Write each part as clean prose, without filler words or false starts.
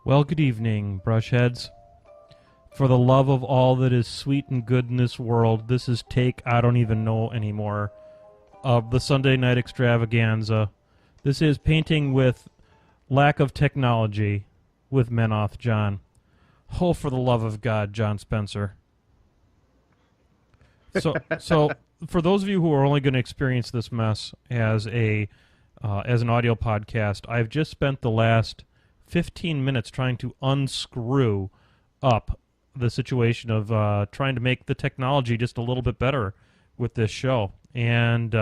Well, good evening, brushheads. For the love of all that is sweet and good in this world, this is take I don't even know anymore of the Sunday night extravaganza. This is painting with lack of technology with Menoth John. Oh, for the love of God, John Spencer. So for those of you who are only going to experience this mess as an audio podcast, I've just spent the last 15 minutes trying to unscrew up the situation of trying to make the technology just a little bit better with this show. And,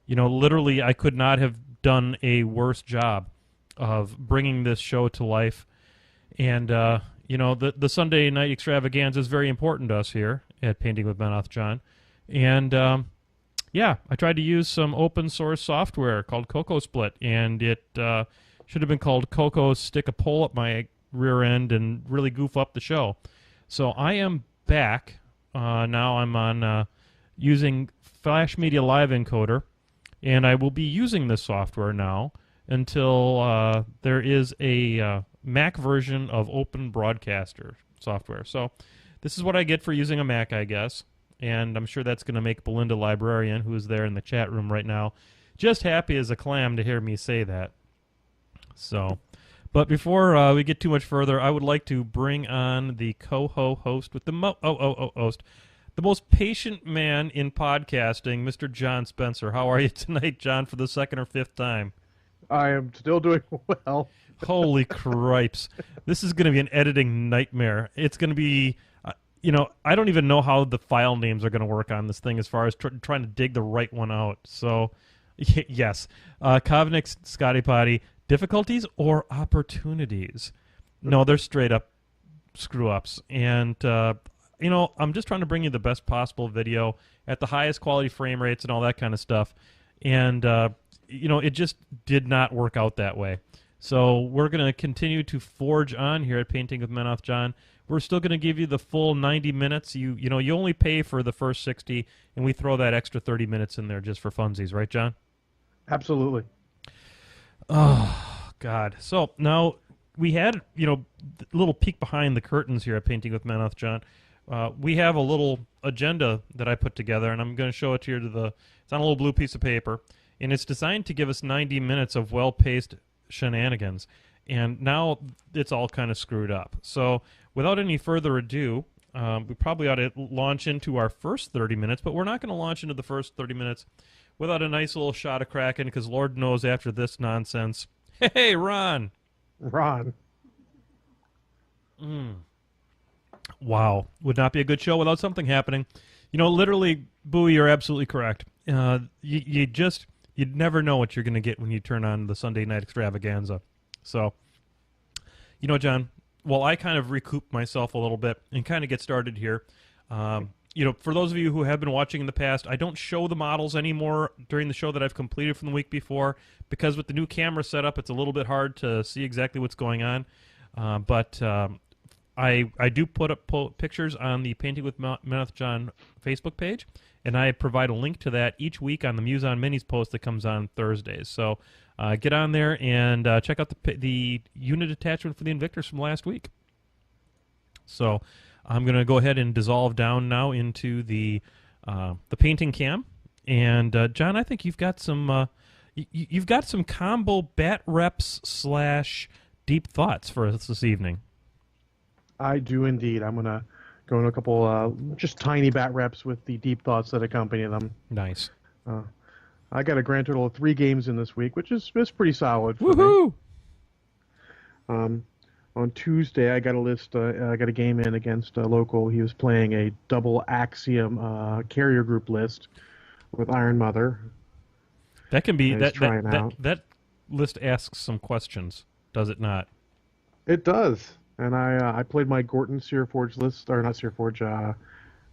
literally I could not have done a worse job of bringing this show to life. And, the Sunday night extravaganza is very important to us here at Painting with Menoth John. And, I tried to use some open source software called Cocoa Split, and it should have been called Cocoa Stick a Pole Up My Rear End and really goof up the show. So I am back. Now I'm on using Flash Media Live Encoder, and I will be using this software now until there is a Mac version of Open Broadcaster software. So this is what I get for using a Mac, I guess. And I'm sure that's going to make Belinda Librarian, who is there in the chat room right now, just happy as a clam to hear me say that. So, but before we get too much further, I would like to bring on the co-host with the the most patient man in podcasting, Mr. John Spencer. How are you tonight, John, for the second or fifth time? I am still doing well. Holy cripes. This is going to be an editing nightmare. It's going to be, I don't even know how the file names are going to work on this thing as far as trying to dig the right one out. So, yes. Kovnick's Scotty Potty. Difficulties or opportunities? No, they're straight up screw-ups. And, I'm just trying to bring you the best possible video at the highest quality frame rates and all that kind of stuff. And, it just did not work out that way. So we're going to continue to forge on here at Painting with Menoth John. We're still going to give you the full 90 minutes. You only pay for the first 60, and we throw that extra 30 minutes in there just for funsies. Right, John? Absolutely. Oh, God. So now we had, a little peek behind the curtains here at Painting with Menoth John. We have a little agenda that I put together, and I'm going to show it to you. It's on a little blue piece of paper, and it's designed to give us 90 minutes of well-paced shenanigans. And now it's all kind of screwed up. So without any further ado, we probably ought to launch into our first 30 minutes, but we're not going to launch into the first 30 minutes without a nice little shot of Kraken, because Lord knows after this nonsense. Hey, Ron! Ron. Wow. Would not be a good show without something happening. Literally, Bowie, you're absolutely correct. You'd never know what you're going to get when you turn on the Sunday night extravaganza. So, John, while I kind of recoup myself a little bit and kind of get started here, for those of you who have been watching in the past, I don't show the models anymore during the show that I've completed from the week before, because with the new camera setup, it's a little bit hard to see exactly what's going on. But I do put up pictures on the Painting with Menoth John Facebook page, and I provide a link to that each week on the Muse on Minis post that comes on Thursdays. So get on there and check out the unit attachment for the Invictus from last week. So I'm going to go ahead and dissolve down now into the painting cam. And John, I think you've got some combo bat reps / deep thoughts for us this evening. I do indeed. I'm going to go into a couple just tiny bat reps with the deep thoughts that accompany them. Nice. I got a grand total of 3 games in this week, which is pretty solid for Woohoo! me. On Tuesday, I got a game in against a local. He was playing a double Axiom carrier group list with Iron Mother. That can be that list asks some questions, does it not? It does. And I played my Gorton Searforge list, or not Searforge,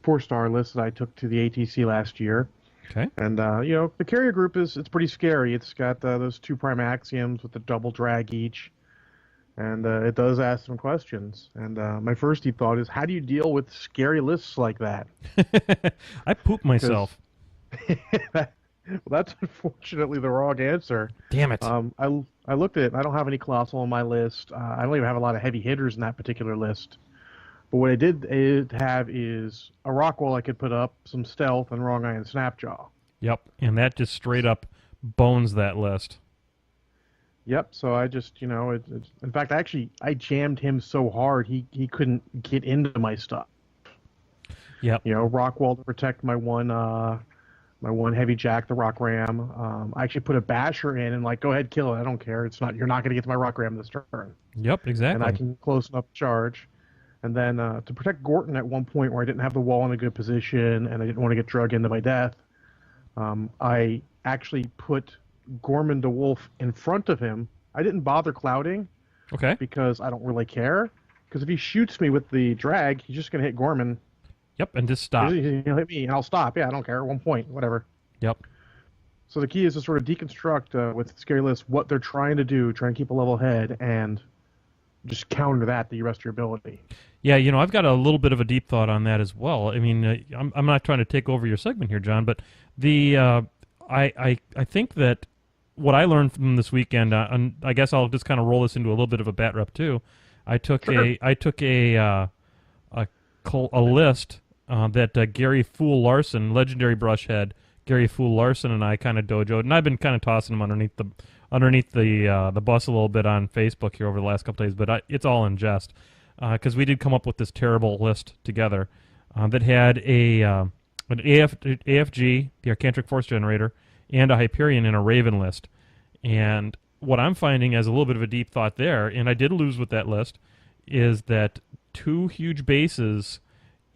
4-star list that I took to the ATC last year. Okay. And the carrier group it's pretty scary. It's got those 2 prime axioms with the double drag each. And it does ask some questions. And my first deep thought is, how do you deal with scary lists like that? I poop myself. Well, that's unfortunately the wrong answer. Damn it. I looked at it. I don't have any colossal on my list. I don't even have a lot of heavy hitters in that particular list. But what I did have is a Rockwell I could put up, some stealth, and wrong eye and snapjaw. Yep, and that just straight up bones that list. Yep. So I just, in fact, I jammed him so hard he couldn't get into my stuff. Yep. Rockwell to protect my one heavy jack, the rock ram. I actually put a basher in and like, go ahead, kill it. I don't care. You're not going to get to my rock ram this turn, Yep, and I exactly. can close enough charge. And then to protect Gorton at one point where I didn't have the wall in a good position and I didn't want to get drug into my death, I actually put Gorman DeWolf in front of him. I didn't bother clouding Okay. because I don't really care. Because if he shoots me with the drag, he's just going to hit Gorman. Yep, and just stop. He'll hit me and I'll stop. Yeah, I don't care. At one point, whatever. Yep. So the key is to sort of deconstruct with Scary List what they're trying to do, try and keep a level head, and just counter that to your rest of your ability. Yeah, I've got a little bit of a deep thought on that as well. I mean, I'm not trying to take over your segment here, John, but the I think that what I learned from this weekend, and I guess I'll just kind of roll this into a little bit of a bat rep too. I took Sure. a list that Gary Fool Larson, legendary brush head Gary Fool Larson, and I kind of dojoed, and I've been kind of tossing him underneath the bus a little bit on Facebook here over the last couple days, but it's all in jest because we did come up with this terrible list together that had an AFG, the Arcantric Force Generator, and a Hyperion in a Raven list. And what I'm finding as a little bit of a deep thought there, and I did lose with that list, is that two huge bases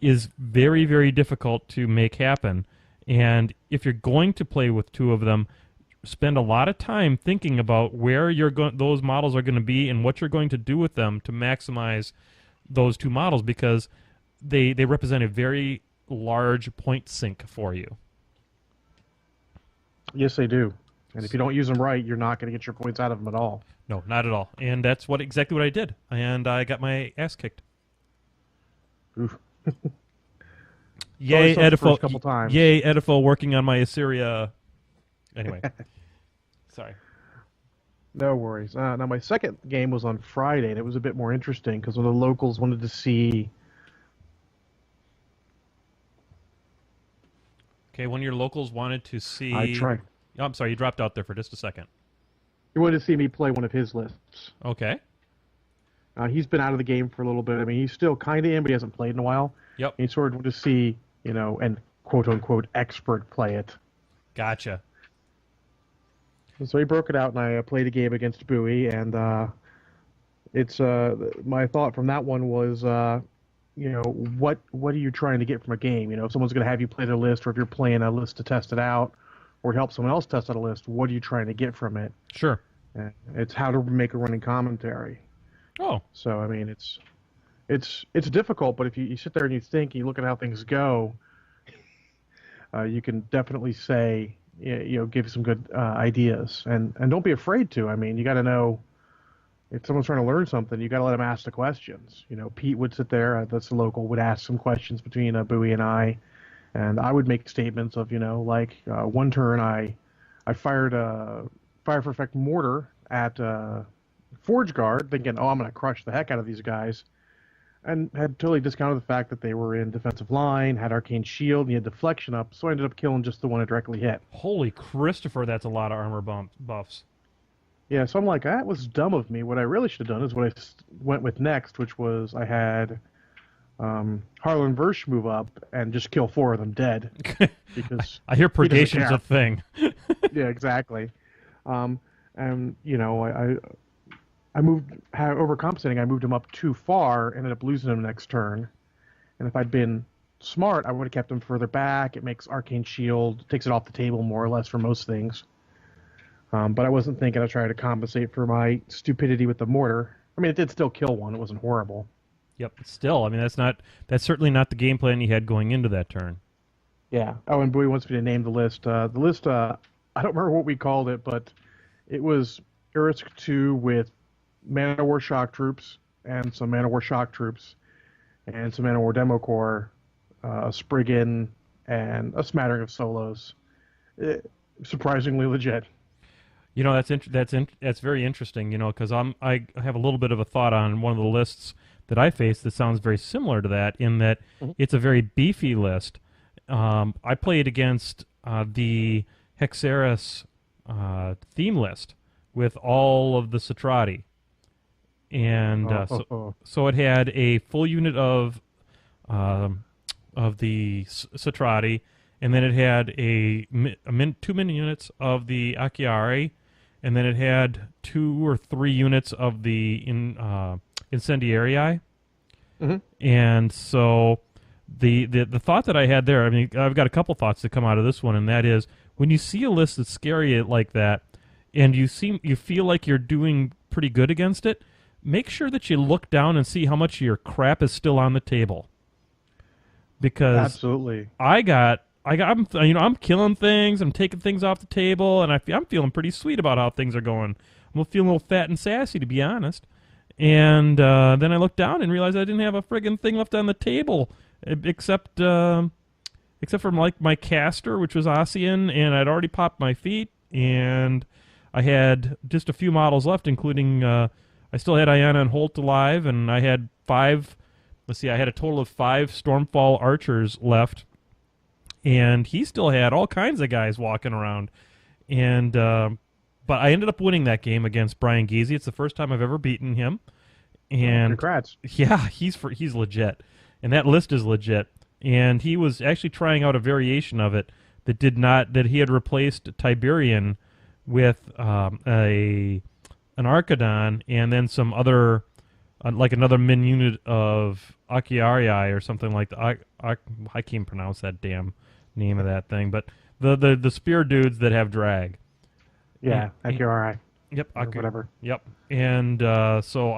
is very, very difficult to make happen. And if you're going to play with two of them, spend a lot of time thinking about where those models are going to be and what you're going to do with them to maximize those two models because they represent a very large point sink for you. Yes, they do. And if you don't use them right, you're not going to get your points out of them at all. No, not at all. And that's exactly what I did. And I got my ass kicked. Oof. Yay, First Edifo. couple times. Yay, Edifo working on my Assyria. Anyway. Sorry. No worries. Now, my second game was on Friday, and it was a bit more interesting because one of the locals wanted to see. Okay, one of your locals wanted to see. I tried. Oh, I'm sorry, you dropped out there for just a second. He wanted to see me play one of his lists. Okay. He's been out of the game for a little bit. I mean, he's still kind of in, but he hasn't played in a while. Yep. And he sort of wanted to see, and quote unquote expert play it. Gotcha. And so he broke it out, and I played a game against Bowie, and it's my thought from that one was, what are you trying to get from a game? If someone's going to have you play the list, or if you're playing a list to test it out, or to help someone else test out a list, what are you trying to get from it? Sure. And it's how to make a running commentary. Oh. So I mean, it's difficult, but if you sit there and you think, you look at how things go, you can definitely say, give some good ideas, and don't be afraid to. I mean, you got to know if someone's trying to learn something, you got to let them ask the questions. Pete would sit there, that's the local, would ask some questions between Bowie and I would make statements of, one turn I fired a fire for effect mortar at Forge Guard, thinking, oh, I'm going to crush the heck out of these guys, and had totally discounted the fact that they were in defensive line, had arcane shield, and he had deflection up, so I ended up killing just the one it directly hit. Holy Christopher, that's a lot of armor buffs. Yeah, so I'm like, that was dumb of me. What I really should have done is what I went with next, which was I had Harlan Versh move up and just kill 4 of them dead. Because I hear purgation's a thing. Yeah, exactly. And, I moved, overcompensating, I moved him up too far, ended up losing him next turn. And if I'd been smart, I would have kept him further back. It makes Arcane Shield, takes it off the table more or less for most things. But I wasn't thinking of trying to compensate for my stupidity with the mortar. I mean, it did still kill one. It wasn't horrible. Yep. Still, I mean, that's certainly not the game plan you had going into that turn. Yeah. Oh, and Bowie wants me to name the list. The list, I don't remember what we called it, but it was Urisk 2 with Man of War Shock Troops and some Man of War Shock Troops and some Man of War Demo Corps, a Spriggan, and a smattering of solos. surprisingly legit. You know, that's very interesting. You know, because I have a little bit of a thought on one of the lists that I face that sounds very similar to that, in that Mhm. it's a very beefy list. I played against the Hexeris theme list with all of the Satrati, and so it had a full unit um, of the Satrati, and then it had 2 min units of the MkII, and then it had 2 or 3 units of the Incendiarii. Mhm. And so the thought that I had there, I mean, I've got a couple thoughts that come out of this one, and that is when you see a list that's scary like that, and you feel like you're doing pretty good against it, make sure that you look down and see how much of your crap is still on the table. Because Absolutely. I'm killing things, I'm taking things off the table, and I'm feeling pretty sweet about how things are going. I'm feeling a little fat and sassy, to be honest. And then I looked down and realized I didn't have a friggin' thing left on the table, except for like my caster, which was Ossian, and I'd already popped my feet, and I had just a few models left, including I still had Iana and Holt alive, and I had 5. Let's see, I had a total of 5 Stormfall archers left, and he still had all kinds of guys walking around. And but I ended up winning that game against Brian Geezy. It's the first time I've ever beaten him, and Congrats. yeah, he's legit, and that list is legit. And he was actually trying out a variation of it that he had replaced Tiberian with an Archidon, and then some other like another min unit of Akiarii or something like that. I can't pronounce that damn name of that thing, but the spear dudes that have drag. Yeah, And- you're all right. Yep, Or whatever. Yep, and so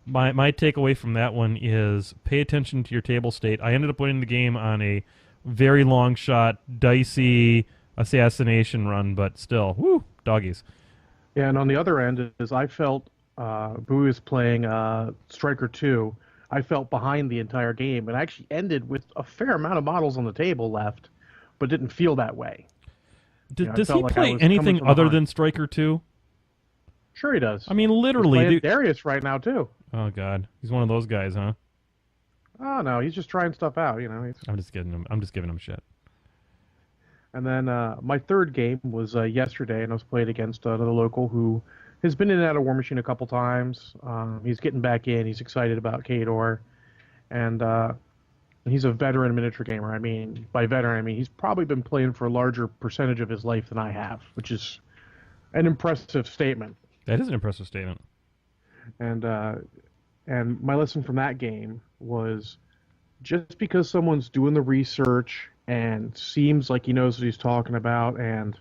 my takeaway from that one is pay attention to your table state. I ended up winning the game on a very long shot, dicey assassination run, but still, woo, doggies. Yeah, and on the other end is I felt Boo is playing Striker 2. I felt behind the entire game and actually ended with a fair amount of models on the table left, but didn't feel that way. I Does felt he like I play was coming anything from other behind. than Striker 2? Sure he does. I mean, He's literally. playing Darius right now too. Oh, God. He's one of those guys, huh? Oh no, he's just trying stuff out. I'm just kidding him. I'm just giving him shit. And then my third game was yesterday, and I was played against another local who has been in and out of War Machine a couple times. He's getting back in. He's excited about Kador, and he's a veteran miniature gamer. I mean, by veteran, I mean he's probably been playing for a larger percentage of his life than I have, which is an impressive statement. That is an impressive statement. And my lesson from that game was just because someone's doing the research and seems like he knows what he's talking about and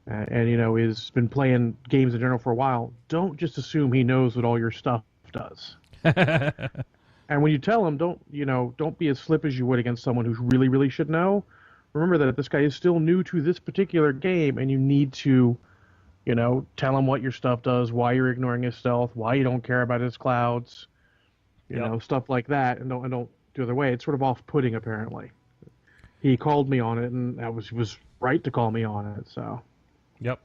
has been playing games in general for a while, don't just assume he knows what all your stuff does. And when you tell him, don't be as slip as you would against someone who really, really should know. Remember that this guy is still new to this particular game, and you need to, tell him what your stuff does, why you're ignoring his stealth, why you don't care about his clouds, stuff like that, and don't do the other way. It's sort of off-putting, apparently. He called me on it, and he was right to call me on it. So. Yep.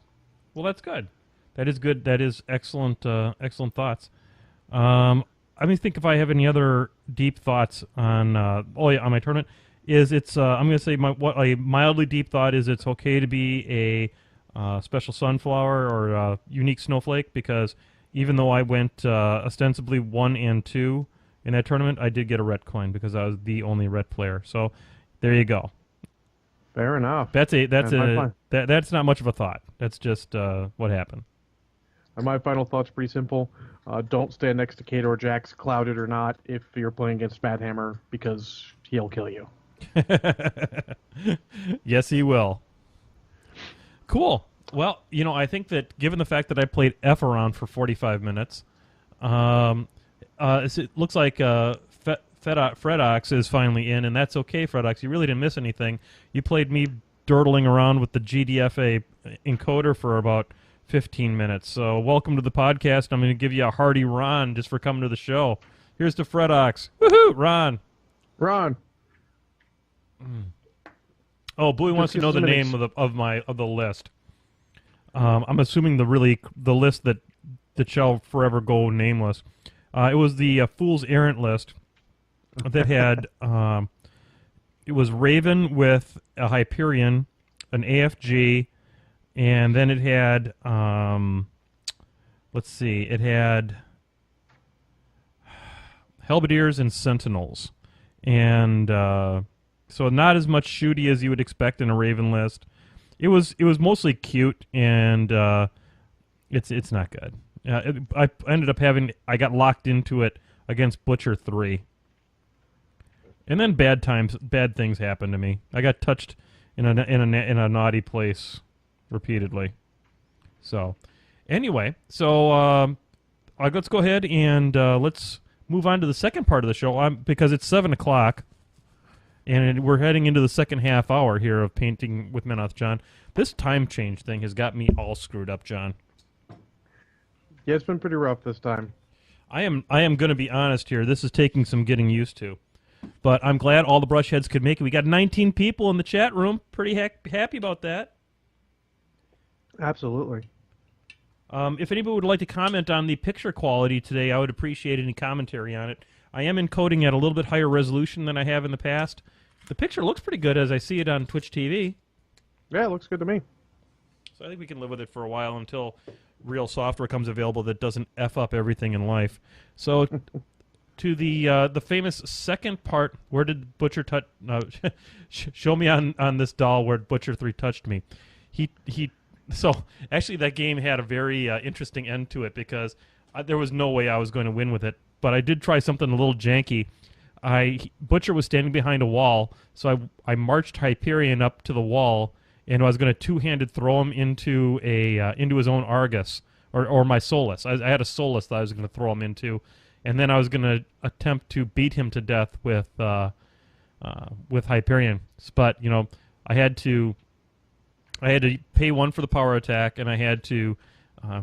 Well, that's good. That is good. That is excellent. Excellent thoughts. Let me think if I have any other deep thoughts on on my tournament. I'm going to say what a mildly deep thought is. It's okay to be a special sunflower or a unique snowflake, because even though I went ostensibly 1 and 2 in that tournament, I did get a ret coin because I was the only ret player. So there you go. Fair enough. That's not much of a thought. That's just what happened. And my final thought's pretty simple. Don't stand next to Kador Jax, clouded or not, if you're playing against Mad Hammer, because he'll kill you. Yes, he will. Cool. Well, I think that given the fact that I played F around for 45 minutes, it looks like Fredox is finally in, and that's okay, Fredox. You really didn't miss anything. You played me dirtling around with the GDFA encoder for about 15 minutes. So welcome to the podcast. I'm going to give you a hearty Ron just for coming to the show. Here's to Fredox. Woohoo, Ron. Ron. Oh, Bowie Just wants to gives know us the an name of the list. I'm assuming the list that shall forever go nameless. It was the Fool's Errant list that had it was Raven with a Hyperion, an AFG, and then it had let's see, it had Halberdiers and Sentinels, and so not as much shooty as you would expect in a Raven list. It was mostly cute, and it's not good. I ended up I got locked into it against Butcher 3. And then bad things happened to me. I got touched in a naughty place repeatedly. So, anyway, let's go ahead and let's move on to the second part of the show. Because it's 7 o'clock, and we're heading into the second half hour here of Painting with Menoth, John. This time change thing has got me all screwed up, John. Yeah, it's been pretty rough this time. I am going to be honest here. This is taking some getting used to. But I'm glad all the brush heads could make it. We got 19 people in the chat room. Pretty happy about that. Absolutely. If anybody would like to comment on the picture quality today, I would appreciate any commentary on it. I am encoding at a little bit higher resolution than I have in the past. The picture looks pretty good as I see it on Twitch TV. Yeah, it looks good to me. So I think we can live with it for a while until real software comes available that doesn't F up everything in life. So to the famous second part, where did Butcher touch? Show me on this doll where Butcher 3 touched me. So actually that game had a very interesting end to it because there was no way I was going to win with it. But I did try something a little janky. Butcher was standing behind a wall, so I marched Hyperion up to the wall, and I was going to two-handed throw him into his own Argus or my Solus. I had a Solus that I was going to throw him into, and then I was going to attempt to beat him to death with Hyperion. But I had to pay 1 for the power attack, and I had to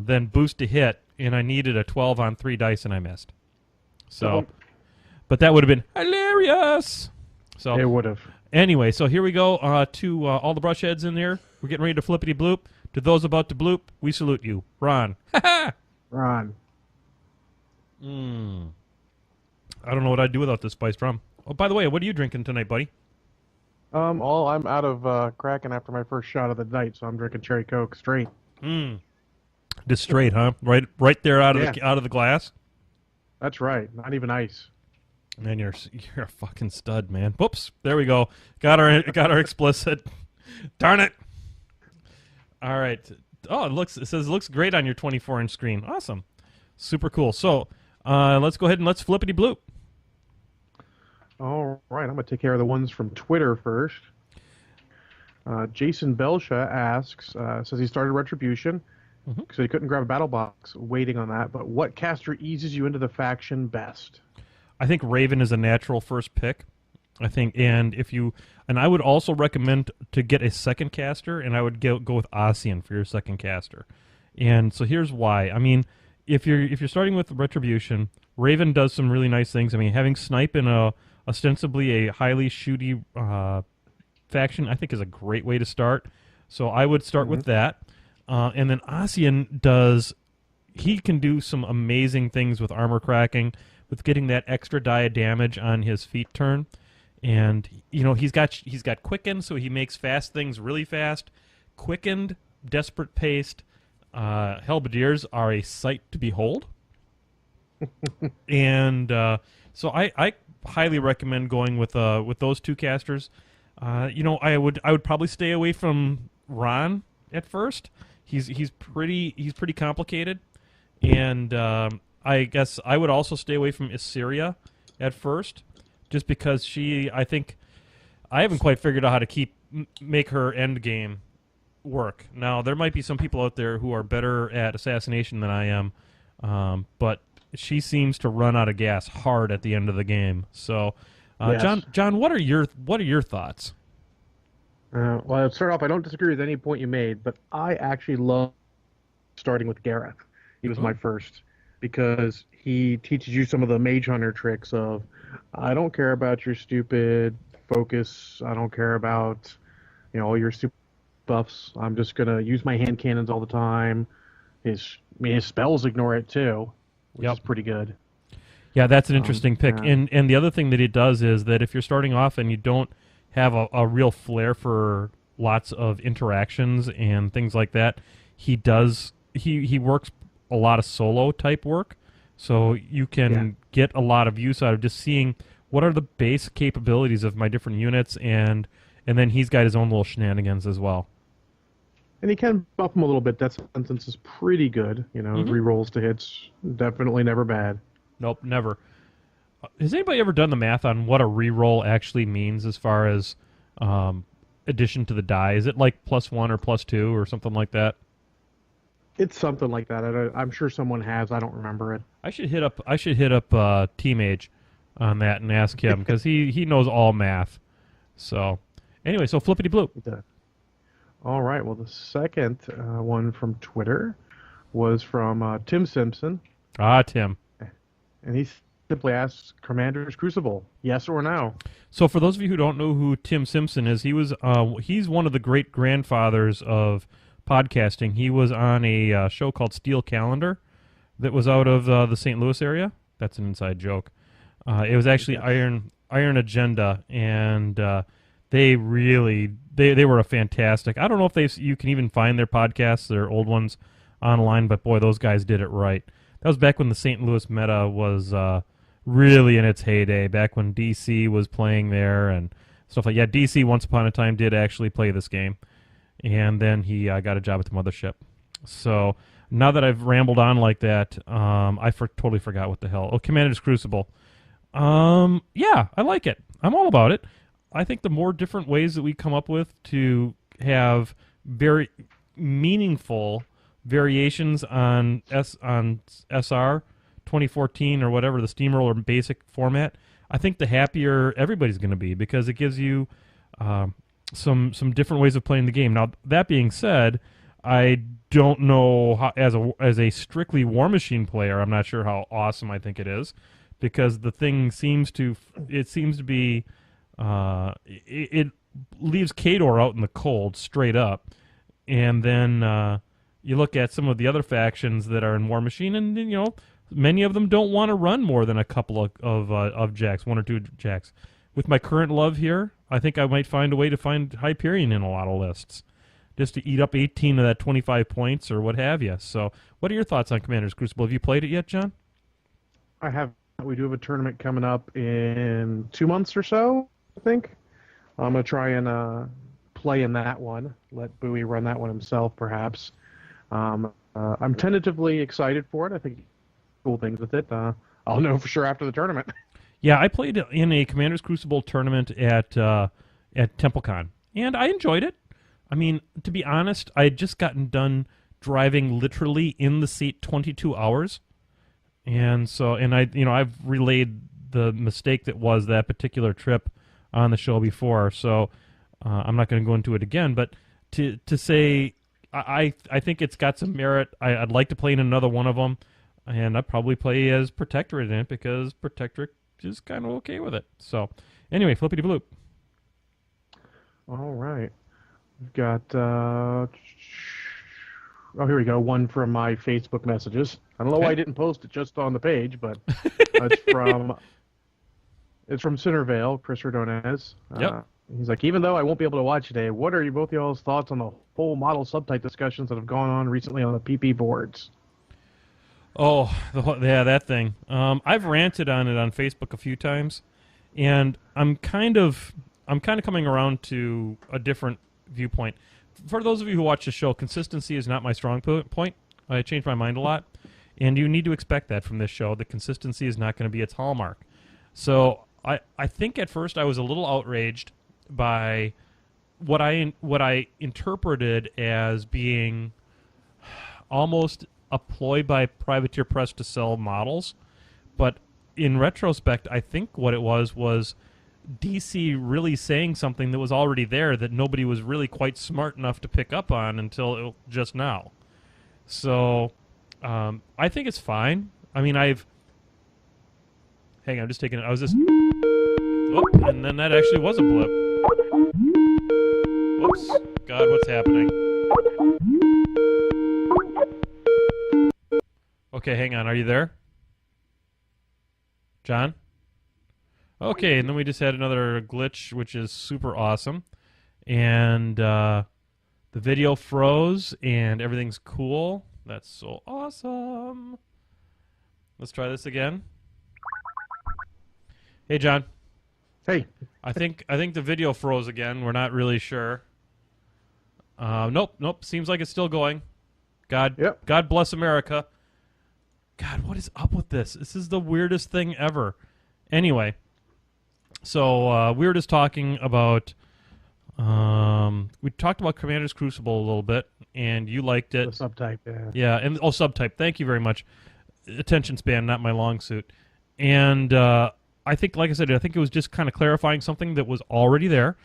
then boost to hit, and I needed a 12 on 3 dice, and I missed. So, but that would have been hilarious. So it would have. Anyway, so here we go to all the brush heads in there. We're getting ready to flippity bloop. To those about to bloop, we salute you. Ron. Ron. I don't know what I'd do without this spiced rum. Oh, by the way, what are you drinking tonight, buddy? I'm out of Kraken after my first shot of the night, so I'm drinking cherry Coke straight. Just straight, huh? Right there out of the glass. That's right. Not even ice. Man, you're a fucking stud, man. Whoops. There we go. Got our explicit. Darn it. All right. Oh, it says it looks great on your 24-inch screen. Awesome. Super cool. So, let's go ahead and let's flippity bloop. All right. I'm going to take care of the ones from Twitter first. Jason Belsha asks, says he started Retribution, so he couldn't grab a battle box, waiting on that. But what caster eases you into the faction best? I think Raven is a natural first pick. I think, and I would also recommend to get a second caster, and I would go with Ossian for your second caster. And so here's why. I mean, if you're starting with Retribution, Raven does some really nice things. I mean, having Snipe in ostensibly a highly shooty faction, I think is a great way to start. So I would start with that. And then Ossian he can do some amazing things with armor cracking, with getting that extra die of damage on his feet turn. And he's got Quicken, so he makes fast things really fast. Quickened, desperate paced, Halberdiers are a sight to behold. And so I highly recommend going with those two casters. I would probably stay away from Ron at first. He's pretty complicated, and I guess I would also stay away from Assyria at first, just because I think I haven't quite figured out how to make her end game work. Now there might be some people out there who are better at assassination than I am, but she seems to run out of gas hard at the end of the game. So, yes. John, what are your thoughts? Well, I'll start off. I don't disagree with any point you made, but I actually love starting with Gareth. He was my first because he teaches you some of the Mage Hunter tricks of, I don't care about your stupid focus. I don't care about all your super buffs. I'm just gonna use my hand cannons all the time. His spells ignore it too, which Yep. is pretty good. Yeah, that's an interesting pick. Yeah, And the other thing that he does is that if you're starting off and you don't have a real flair for lots of interactions and things like that, he works a lot of solo type work. So you yeah, can get a lot of use out of just seeing what are the base capabilities of my different units, and then he's got his own little shenanigans as well. and he can buff him a little bit. That sentence is pretty good. Mm-hmm. Rerolls to hits, definitely never bad. Nope, never. Has anybody ever done the math on what a reroll actually means as far as um, addition to the die? Is it like +1 or +2 or something like that? It's something like that. I'm sure someone has. I don't remember it. I should hit up Team Age on that and ask him because he knows all math. So anyway, so flippity bloop. All right. Well, the second one from Twitter was from Tim Simpson, Ah, Tim. and he simply asks, "Commander's Crucible, yes or no?" So for those of you who don't know who Tim Simpson is, he's one of the great grandfathers of podcasting. He was on a show called Steel Calendar that was out of the St. Louis area. That's an inside joke. It was actually Yes. Iron Agenda, and they were a fantastic. I don't know if you can even find their podcasts, their old ones, online, but boy, those guys did it right. That was back when the St. Louis meta was really in its heyday. Back when DC was playing there and stuff like. Yeah, DC once upon a time did actually play this game, and then he got a job at the mothership. So now that I've rambled on like that, totally forgot what the hell. Oh, Commander's Crucible. Yeah, I like it. I'm all about it. I think the more different ways that we come up with to have very meaningful variations on SR 2014 or whatever the steamroller basic format, I think the happier everybody's going to be because it gives you some different ways of playing the game. Now that being said, I don't know how, as a strictly War Machine player, I'm not sure how awesome I think it is because the thing seems to be it leaves Kador out in the cold straight up, and then you look at some of the other factions that are in War Machine, and many of them don't want to run more than a couple of jacks, one or two jacks. With my current love here, I think I might find a way to find Hyperion in a lot of lists, just to eat up 18 of that 25 points or what have you. So, what are your thoughts on Commander's Crucible? Have you played it yet, John? I have. We do have a tournament coming up in 2 months or so, I think. I'm gonna try and play in that one. Let Bowie run that one himself, perhaps. I'm tentatively excited for it. I think cool things with it. I'll know for sure after the tournament. Yeah, I played in a Commander's Crucible tournament at TempleCon, and I enjoyed it. I mean, to be honest, I had just gotten done driving literally in the seat 22 hours, and I've relayed the mistake that was that particular trip on the show before, so I'm not going to go into it again. But to say, I think it's got some merit. I'd like to play in another one of them, and I'd probably play as Protectorate in it because Protectorate is kind of okay with it. So, anyway, flippity bloop. All right. We've got here we go. One from my Facebook messages. I don't know why I didn't post it just on the page, but it's from Centervale, Chris Rodonez. Yep. He's like, even though I won't be able to watch today, what are both y'all's thoughts on the whole model subtype discussions that have gone on recently on the PP boards? Oh, that thing. I've ranted on it on Facebook a few times, and I'm kind of coming around to a different viewpoint. For those of you who watch the show, consistency is not my strong point. I changed my mind a lot, and you need to expect that from this show. The consistency is not going to be its hallmark. So I think at first I was a little outraged by what I interpreted as being almost a ploy by Privateer Press to sell models, but in retrospect, I think what it was DC really saying something that was already there that nobody was really quite smart enough to pick up on until just now. So I think it's fine. I mean, hang on, I'm just taking it. I was just, and then that actually was a blip. Whoops. God, what's happening? Okay, hang on. Are you there? John? Okay, and then we just had another glitch, which is super awesome. And the video froze, and everything's cool. That's so awesome. Let's try this again. Hey, John. Hey. I think the video froze again. We're not really sure. Nope. Seems like it's still going. God bless America. God, what is up with this? This is the weirdest thing ever. Anyway, so we were just talking about. We talked about Commander's Crucible a little bit, and you liked it. The subtype, yeah. Yeah, and subtype. Thank you very much. Attention span, not my long suit. And I think, like I said, I think it was just kind of clarifying something that was already there,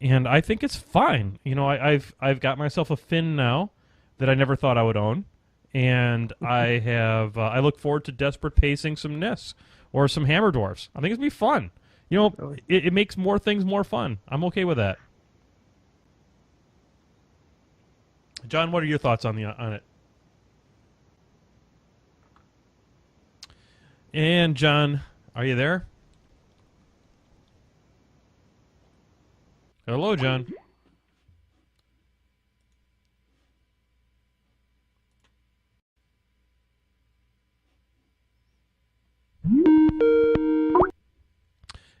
and I think it's fine. You know, I've got myself a fin now that I never thought I would own, and I have. I look forward to desperate pacing some NIS or some Hammer Dwarfs. I think it's gonna be fun. You know, Really? it makes more things more fun. I'm okay with that. John, what are your thoughts on it? And John, are you there? Hello, John.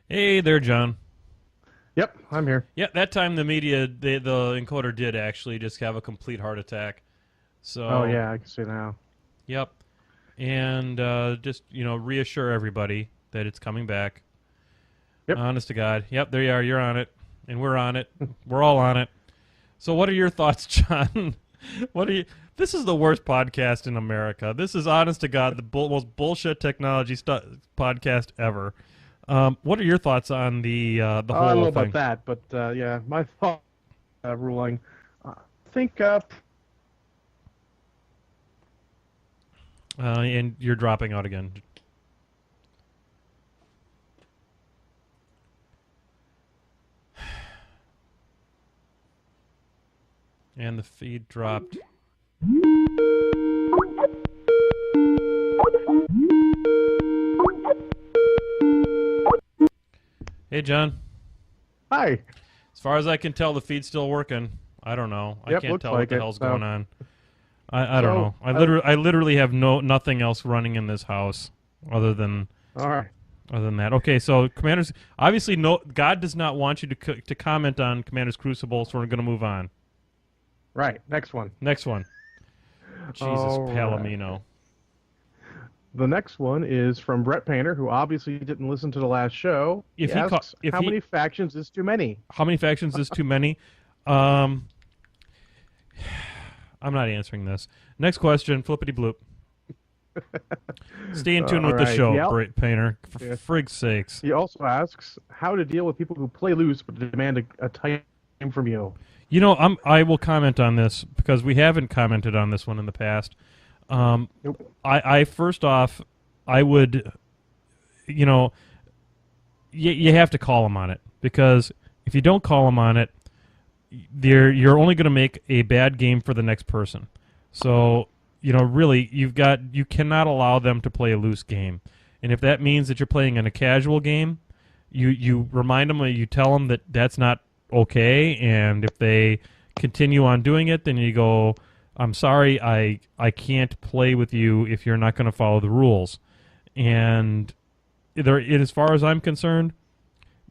Hey there, John. Yep, I'm here. Yeah, that time the encoder did actually just have a complete heart attack. So. Oh yeah, I can see now. Yep. And just, reassure everybody that it's coming back. Yep. Honest to God. Yep, there you are. You're on it. And we're on it. We're all on it. So what are your thoughts, John? This is the worst podcast in America. This is, honest to God, the most bullshit technology podcast ever. What are your thoughts on the whole thing? I don't know about that, but yeah, my thought ruling. I think... and you're dropping out again. And the feed dropped. Hey, John. Hi. As far as I can tell, the feed's still working. I don't know. Yep, I can't looks tell like what the it, hell's so. going on. I don't know. I literally have nothing else running in this house other than All right. that. Okay, so Commanders, obviously, God does not want you to comment on Commander's Crucible, so we're going to move on. Right. Next one. Next one. Jesus All Palomino. Right. The next one is from Brett Painter, who obviously didn't listen to the last show. He asks, how many factions is too many? How many factions is too many? I'm not answering this. Next question, Flippity Bloop. Stay in tune with the show, Brett Painter. For frig's sakes. He also asks how to deal with people who play loose but demand a time from you. You know, I will comment on this because we haven't commented on this one in the past. Nope. I first off, I would, you have to call them on it, because if you don't call them on it, you're only going to make a bad game for the next person. So, really, you cannot allow them to play a loose game. And if that means that you're playing in a casual game, you remind them, you tell them that that's not okay, and if they continue on doing it, then you go, I'm sorry, I can't play with you if you're not going to follow the rules. And as far as I'm concerned,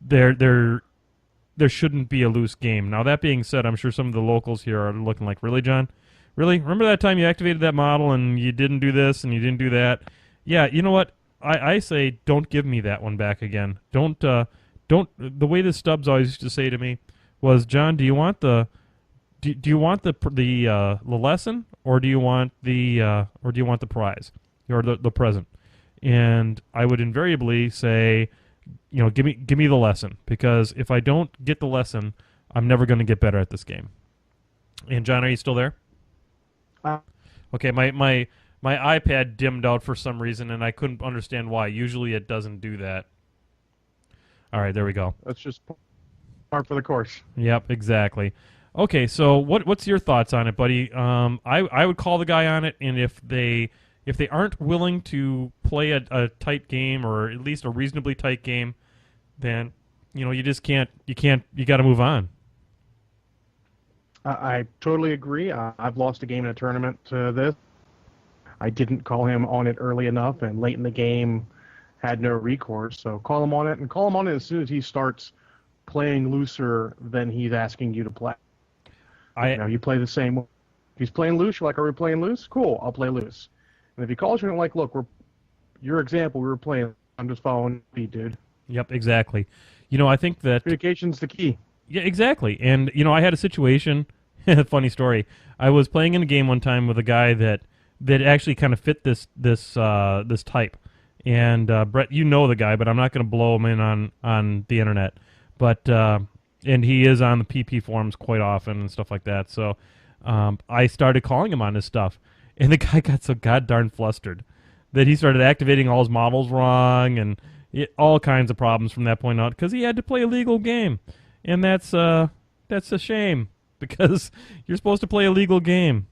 there shouldn't be a loose game. Now, that being said, I'm sure some of the locals here are looking like, really, John? Really? Remember that time you activated that model and you didn't do this and you didn't do that? Yeah, you know what? I say don't give me that one back again. Don't. The way the Stubbs always used to say to me was, John, do you want the lesson, or do you want the prize, or the present? And I would invariably say, give me the lesson, because if I don't get the lesson, I'm never going to get better at this game. And John, are you still there? Okay, my iPad dimmed out for some reason, and I couldn't understand why. Usually it doesn't do that. All right, there we go. That's just part for the course. Yep, exactly. Okay, so what's your thoughts on it, buddy? I would call the guy on it, and if they aren't willing to play a tight game or at least a reasonably tight game, then you just you got to move on. I totally agree. I've lost a game in a tournament to this. I didn't call him on it early enough, and late in the game had no recourse. So call him on it, and call him on it as soon as he starts playing looser than he's asking you to play. I You play the same. If he's playing loose, you're like, "Are we playing loose? Cool, I'll play loose." And if he calls you and like, "Look, we're your example. We were playing. I'm just following you, dude." Yep, exactly. I think that Communication's the key. yeah, exactly. And I had a situation. Funny story. I was playing in a game one time with a guy that actually kind of fit this type. And Brett, you know the guy, but I'm not going to blow him in on the internet. But and he is on the PP forums quite often and stuff like that. So I started calling him on this stuff, and the guy got so god darn flustered that he started activating all his models wrong and all kinds of problems from that point on because he had to play a legal game, and that's a shame because you're supposed to play a legal game.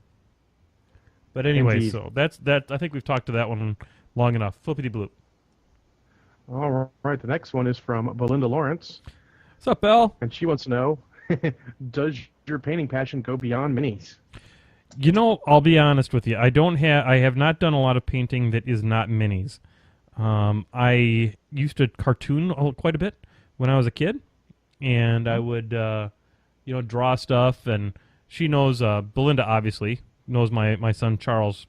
But anyway, Indeed. so that's that. I think we've talked to that one long enough. Flippity bloop. All right. The next one is from Belinda Lawrence, What's up, Belle? and she wants to know: does your painting passion go beyond minis? I'll be honest with you. I have not done a lot of painting that is not minis. I used to cartoon quite a bit when I was a kid, and I would, draw stuff. And she knows, Belinda obviously knows my son Charles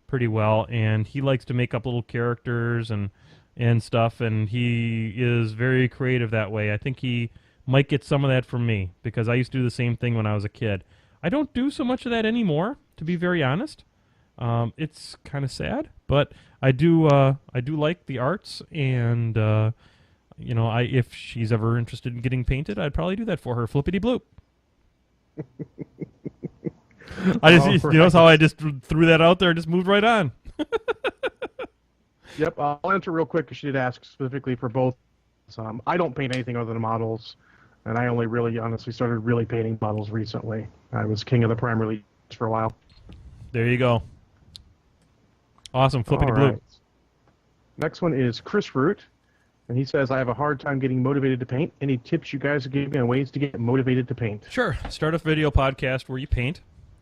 pretty well, and he likes to make up little characters and stuff, and he is very creative that way. I think he might get some of that from me because I used to do the same thing when I was a kid. I don't do so much of that anymore, to be very honest. It's kind of sad, but I do like the arts, and if she's ever interested in getting painted, I'd probably do that for her. Flippity bloop. I just All notice how right. I just threw that out there and just moved right on. Yep, I'll answer real quick because she did ask specifically for both. I don't paint anything other than models, and I only really honestly started really painting models recently. I was king of the Premier League for a while. There you go. Awesome. Flippity All bloop. right. Next one is Chris Root, and he says, I have a hard time getting motivated to paint. Any tips you guys give me on ways to get motivated to paint? Sure. Start a video podcast where you paint,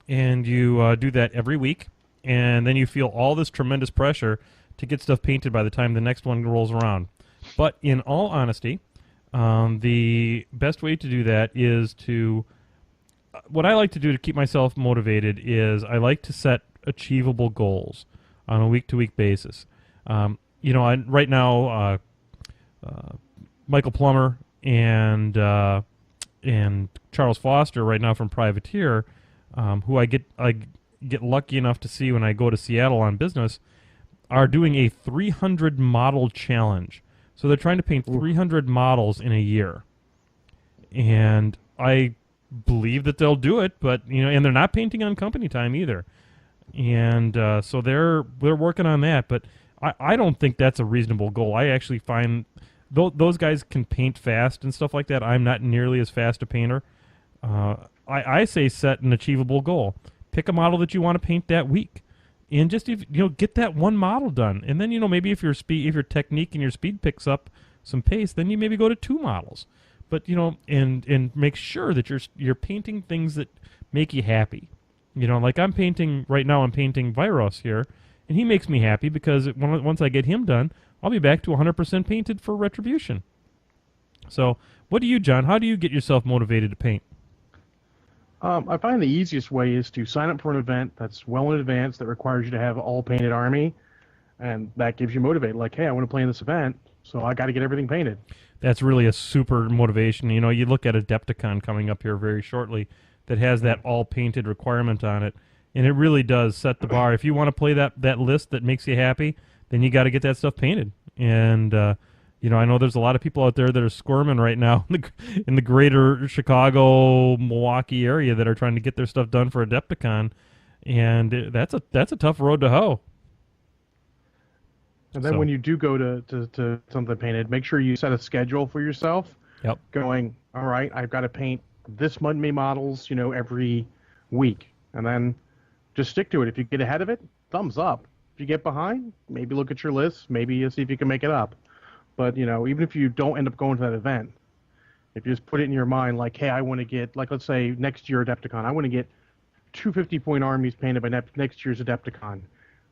and you do that every week, and then you feel all this tremendous pressure to get stuff painted by the time the next one rolls around. But in all honesty, the best way to do that is to what I like to do to keep myself motivated is I like to set achievable goals on a week-to-week basis. Right now, Michael Plummer and Charles Foster right now from Privateer, who I get lucky enough to see when I go to Seattle on business, are doing a 300 model challenge. So they're trying to paint 300 models in a year, and I believe that they'll do it. But and they're not painting on company time either, and so they're working on that. But I don't think that's a reasonable goal. I actually find those guys can paint fast and stuff like that. I'm not nearly as fast a painter. I say set an achievable goal. Pick a model that you want to paint that week, and just get that one model done. And then maybe if your technique and your speed picks up some pace, then you maybe go to 2 models. But and make sure that you're painting things that make you happy. Like I'm painting right now. I'm painting Viros here, and he makes me happy because once I get him done, I'll be back to 100% painted for Retribution. So, what do you, John? How do you get yourself motivated to paint? I find the easiest way is to sign up for an event that's well in advance that requires you to have all painted army, and that gives you motivated. Like, hey, I want to play in this event, so I got to get everything painted. That's really a super motivation. You look at Adepticon coming up here very shortly that has that all painted requirement on it, and it really does set the bar. If you want to play that list that makes you happy, then you got to get that stuff painted. And I know there's a lot of people out there that are squirming right now in the greater Chicago, Milwaukee area that are trying to get their stuff done for Adepticon, and that's a tough road to hoe. And then when you do go to something painted, make sure you set a schedule for yourself. Yep. Going, all right, I've got to paint this many models, every week, and then just stick to it. If you get ahead of it, thumbs up. If you get behind, maybe look at your list, maybe see if you can make it up. But even if you don't end up going to that event, if you just put it in your mind, like, hey, I want to get, like, let's say next year Adepticon, I want to get 250-point armies painted by next year's Adepticon.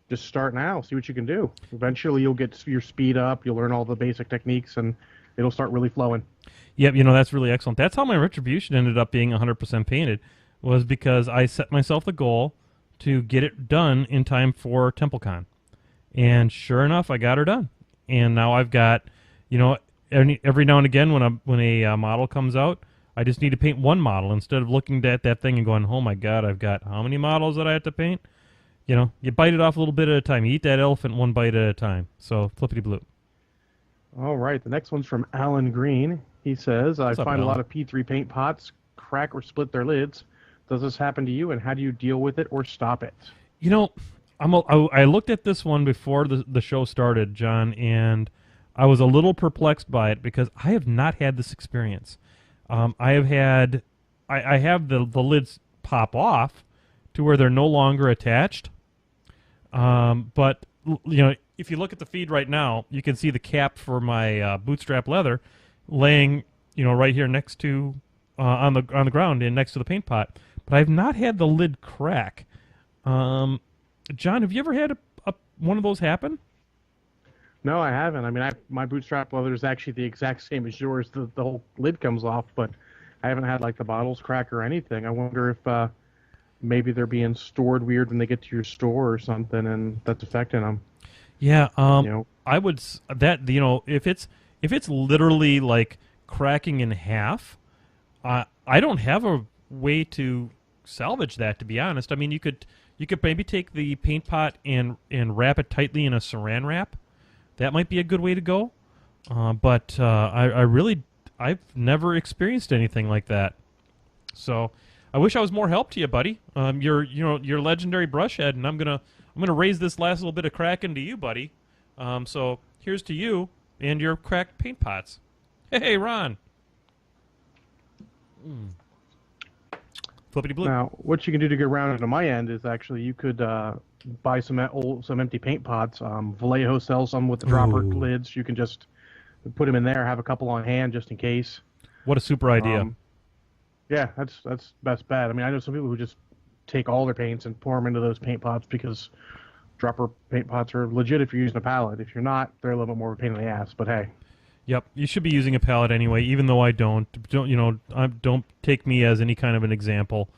Just start now, see what you can do. Eventually, you'll get your speed up, you'll learn all the basic techniques, and it'll start really flowing. Yep, that's really excellent. That's how my Retribution ended up being 100% painted, was because I set myself the goal to get it done in time for TempleCon. And sure enough, I got her done. And now I've got, every now and again when a model comes out, I just need to paint one model instead of looking at that thing and going, oh my God, I've got how many models that I have to paint? You bite it off a little bit at a time. You eat that elephant one bite at a time. So, Flippity Bloop. All right, the next one's from Alan Green. He says, I find a lot of P3 paint pots crack or split their lids. Does this happen to you, and how do you deal with it or stop it? I looked at this one before the show started, John, and I was a little perplexed by it because I have not had this experience. I have the lids pop off to where they're no longer attached. But if you look at the feed right now, you can see the cap for my bootstrap leather laying, right here next to on the ground and next to the paint pot. But I've not had the lid crack. John, have you ever had one of those happen? No, I haven't. I mean, my bootstrap leather is actually the exact same as yours. The whole lid comes off, but I haven't had like the bottles crack or anything. I wonder if maybe they're being stored weird when they get to your store or something, and that's affecting them. Yeah, I would if it's literally like cracking in half, I don't have a way to salvage that, to be honest. I mean, you could maybe take the paint pot and wrap it tightly in a saran wrap. That might be a good way to go. But I've never experienced anything like that. So I wish I was more help to you, buddy. You're legendary brush head, and I'm gonna raise this last little bit of cracking to you, buddy. So here's to you and your cracked paint pots. Hey, Ron. Flippity bloop. Now, what you can do to get around it on my end is actually you could buy some empty paint pots. Vallejo sells some with the dropper lids. You can just put them in there, have a couple on hand just in case. What a super idea. Yeah, that's best bet. I mean, I know some people who just take all their paints and pour them into those paint pots because dropper paint pots are legit if you're using a palette. If you're not, they're a little bit more of a pain in the ass, but hey. Yep, you should be using a palette anyway, even though I don't. Don't take me as any kind of an example,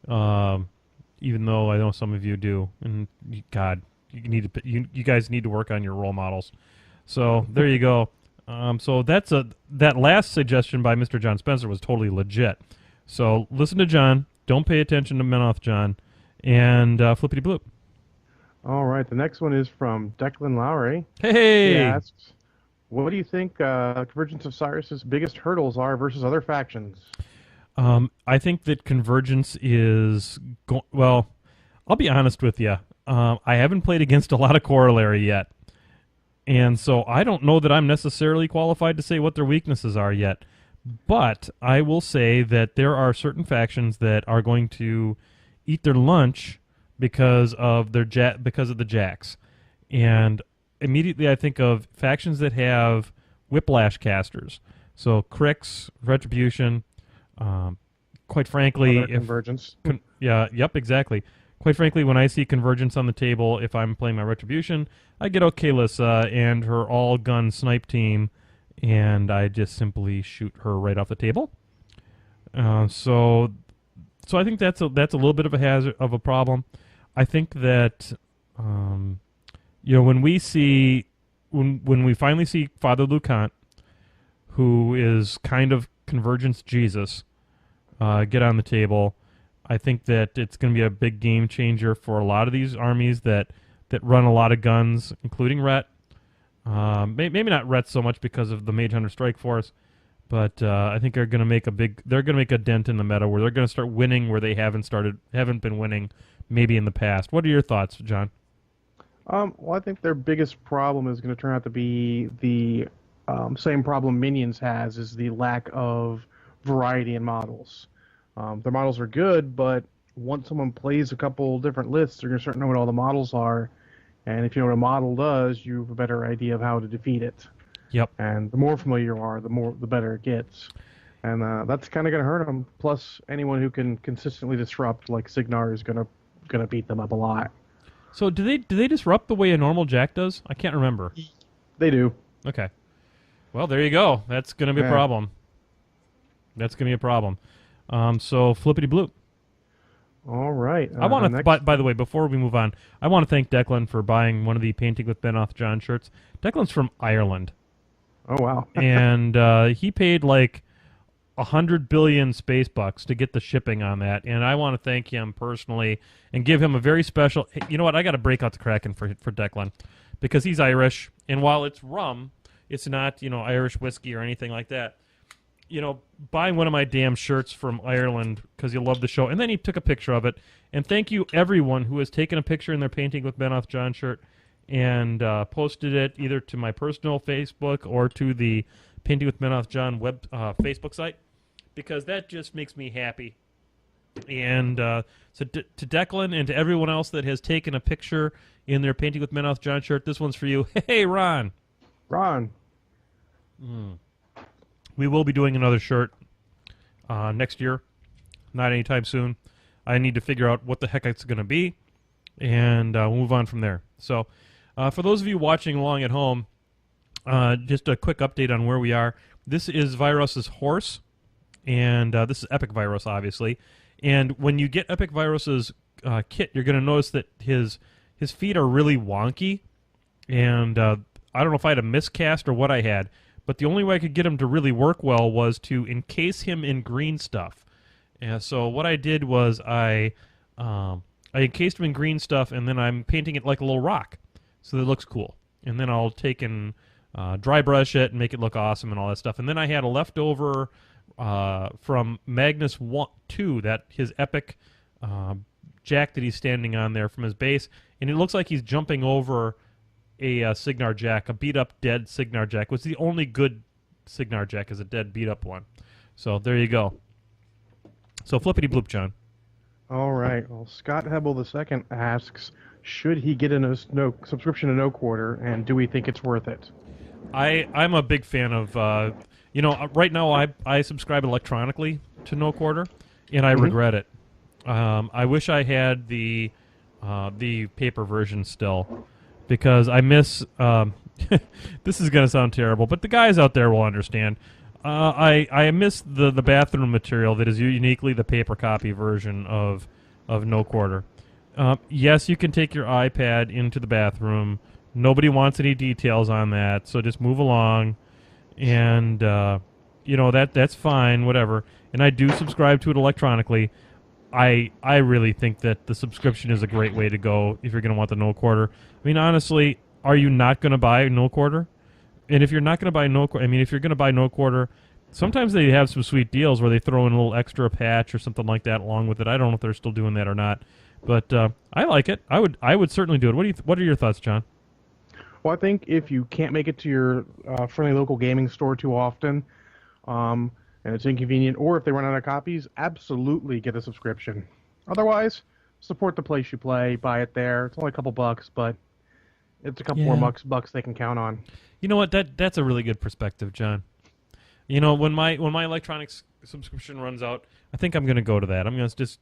even though I know some of you do. And God, you guys need to work on your role models. So there you go. So that last suggestion by Mr. John Spencer was totally legit. So listen to John. Don't pay attention to Menoth John, and flippity bloop. All right, the next one is from Declan Lowry. Hey. He asks, what do you think Convergence of Cyrus's biggest hurdles are versus other factions? I think that Convergence is... well, I'll be honest with you. I haven't played against a lot of Corollary yet. And so I don't know that I'm necessarily qualified to say what their weaknesses are yet. But I will say that there are certain factions that are going to eat their lunch because of the jacks. And immediately I think of factions that have whiplash casters. So Crix, Retribution, quite frankly... Convergence. Yep, exactly. Quite frankly, when I see Convergence on the table, if I'm playing my Retribution, I get Okalissa and her all-gun snipe team, and I just simply shoot her right off the table. So I think that's a little bit of a hazard of a problem. I think that when we finally see Father Lucant, who is kind of Convergence Jesus, get on the table, I think that it's going to be a big game changer for a lot of these armies that run a lot of guns, including Rhett. Maybe not Rhett so much because of the Mage Hunter Strike Force, but I think they're going to make a dent in the meta where they're going to start winning where they haven't been winning maybe in the past. What are your thoughts, John? Well, I think their biggest problem is going to turn out to be the same problem Minions has, is the lack of variety in models. Their models are good, but once someone plays a couple different lists, they're going to start to know what all the models are. And if you know what a model does, you have a better idea of how to defeat it. Yep. And the more familiar you are, the better it gets. And that's kind of going to hurt them. Plus, anyone who can consistently disrupt, like Signar, is gonna beat them up a lot. So do they disrupt the way a normal Jack does? I can't remember. They do. Okay. Well, there you go. That's going to be a problem. That's going to be a problem. So Flippity Bloop. All right. I want to. By the way, before we move on, I want to thank Declan for buying one of the Painting with Ben Off John shirts. Declan's from Ireland. Oh wow. And he paid like 100 billion space bucks to get the shipping on that, and I want to thank him personally and give him a very special. Hey, you know what? I got to break out the Kraken for Declan because he's Irish, and while it's rum, it's not Irish whiskey or anything like that. Buying one of my damn shirts from Ireland because you love the show, and then he took a picture of it. And thank you everyone who has taken a picture in their Painting with Ben Off John shirt and posted it either to my personal Facebook or to the Painting with Ben Off John web Facebook site, because that just makes me happy. And so to Declan and to everyone else that has taken a picture in their Painting with Ben Off John shirt, this one's for you. Hey, Ron. Ron. We will be doing another shirt next year, not anytime soon. I need to figure out what the heck it's going to be, and we'll move on from there. So for those of you watching along at home, just a quick update on where we are. This is Virus's horse, and this is Epic Virus, obviously. And when you get Epic Virus's kit, you're going to notice that his feet are really wonky, and I don't know if I had a miscast or what I had, but the only way I could get him to really work well was to encase him in green stuff. And so what I did was I encased him in green stuff, and then I'm painting it like a little rock, so that it looks cool. And then I'll take and dry brush it and make it look awesome and all that stuff. And then I had a leftover from Magnus 2, that his epic jack that he's standing on there from his base, and it looks like he's jumping over a Signar Jack, a beat-up, dead Signar Jack. Was the only good Signar Jack is a dead, beat-up one. So there you go. So Flippity Bloop, John. All right. Well, Scott Hebel II asks, should he get a subscription to No Quarter, and do we think it's worth it? I'm a big fan of, right now I subscribe electronically to No Quarter, and I regret it. I wish I had the paper version still, because I miss. This is going to sound terrible, but the guys out there will understand. I miss the bathroom material that is uniquely the paper copy version of No Quarter. Yes, you can take your iPad into the bathroom. Nobody wants any details on that, so just move along, and that's fine, whatever. And I do subscribe to it electronically. I really think that the subscription is a great way to go if you're going to want the No Quarter. I mean, honestly, are you not going to buy No Quarter? And if you're not going to buy if you're going to buy No Quarter, sometimes they have some sweet deals where they throw in a little extra patch or something like that along with it. I don't know if they're still doing that or not, but I like it. I would certainly do it. What are your thoughts, John? Well, I think if you can't make it to your friendly local gaming store too often, and it's inconvenient, or if they run out of copies, absolutely get a subscription. Otherwise, support the place you play, buy it there. It's only a couple bucks, but it's a couple more bucks they can count on. You know what? That's a really good perspective, John. When my electronics subscription runs out, I think I'm going to go to that. I'm going to just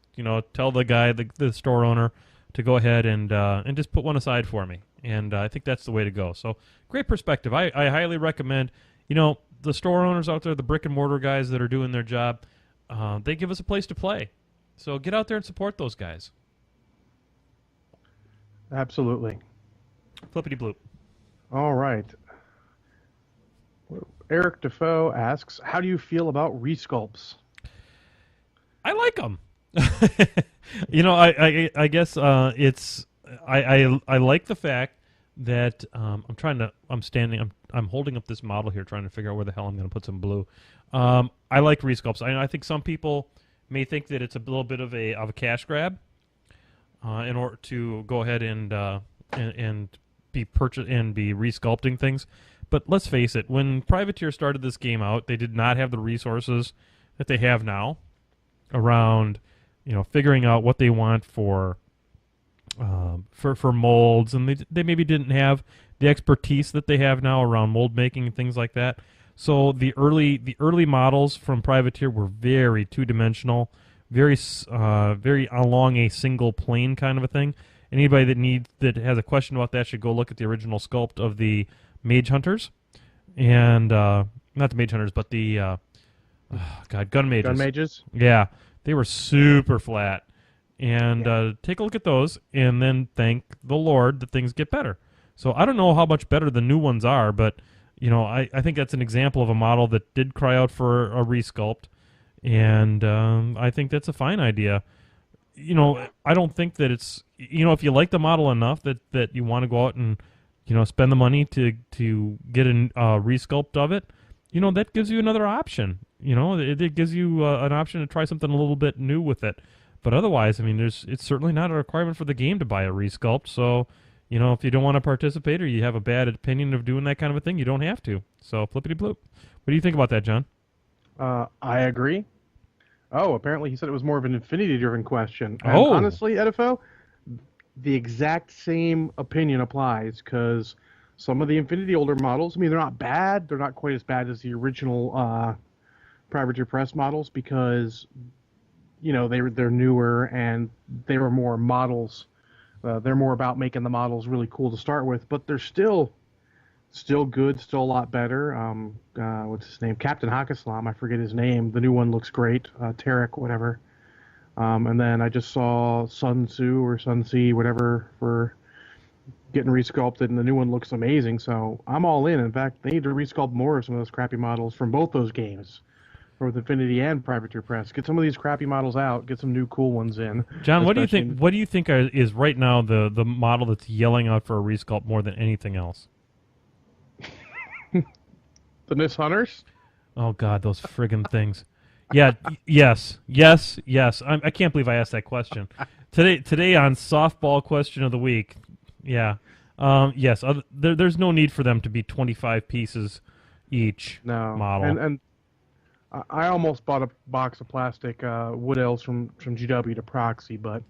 tell the guy, the store owner, to go ahead and just put one aside for me. And I think that's the way to go. So great perspective. I highly recommend. The store owners out there, the brick and mortar guys that are doing their job, they give us a place to play. So get out there and support those guys. Absolutely. Flippity bloop. All right. Eric Defoe asks, how do you feel about resculpts? I like them. I guess it's I like the fact that I'm holding up this model here trying to figure out where the hell I'm going to put some blue. I like resculpts. I think some people may think that it's a little bit of a cash grab in order to go ahead and be resculpting things. But let's face it, when Privateer started this game out, they did not have the resources that they have now. around, figuring out what they want for molds, and they maybe didn't have the expertise that they have now around mold making and things like that. So the early models from Privateer were very two dimensional, very along a single plane kind of a thing. Anybody that has a question about that should go look at the original sculpt of the Mage Hunters, and not the Mage Hunters, but the Gun Mages. Gun mages. Yeah, they were super flat. And take a look at those, and then thank the Lord that things get better. So I don't know how much better the new ones are, but I think that's an example of a model that did cry out for a resculpt, and I think that's a fine idea. I don't think that it's if you like the model enough that you want to go out and spend the money to get a resculpt of it, that gives you another option. It gives you an option to try something a little bit new with it. But otherwise, I mean, it's certainly not a requirement for the game to buy a resculpt. So, if you don't want to participate or you have a bad opinion of doing that kind of a thing, you don't have to. So, flippity bloop. What do you think about that, John? I agree. Oh, apparently he said it was more of an infinity-driven question. And Oh. honestly, Edifo, the exact same opinion applies, because some of the Infinity older models, I mean, they're not bad. They're not quite as bad as the original Privateer Press models, because they're newer and they were more models. They're more about making the models really cool to start with, but they're still good, still a lot better. What's his name? Captain Hakislam. I forget his name. The new one looks great. Tarek, whatever. And then I just saw Sun Tzu or Sun Tzu, whatever, for getting resculpted, and the new one looks amazing. So I'm all in. In fact, they need to resculpt more of some of those crappy models from both those games, for with Infinity and Privateer Press. Get some of these crappy models out. Get some new cool ones in. John, what do you think? What do you think is right now the model that's yelling out for a resculpt more than anything else? The Nis Hunters? Oh God, those friggin' things. Yeah, yes. I can't believe I asked that question today on softball question of the week. Yeah, yes. There's no need for them to be 25 pieces each model. And I almost bought a box of plastic wood elves from GW to proxy, but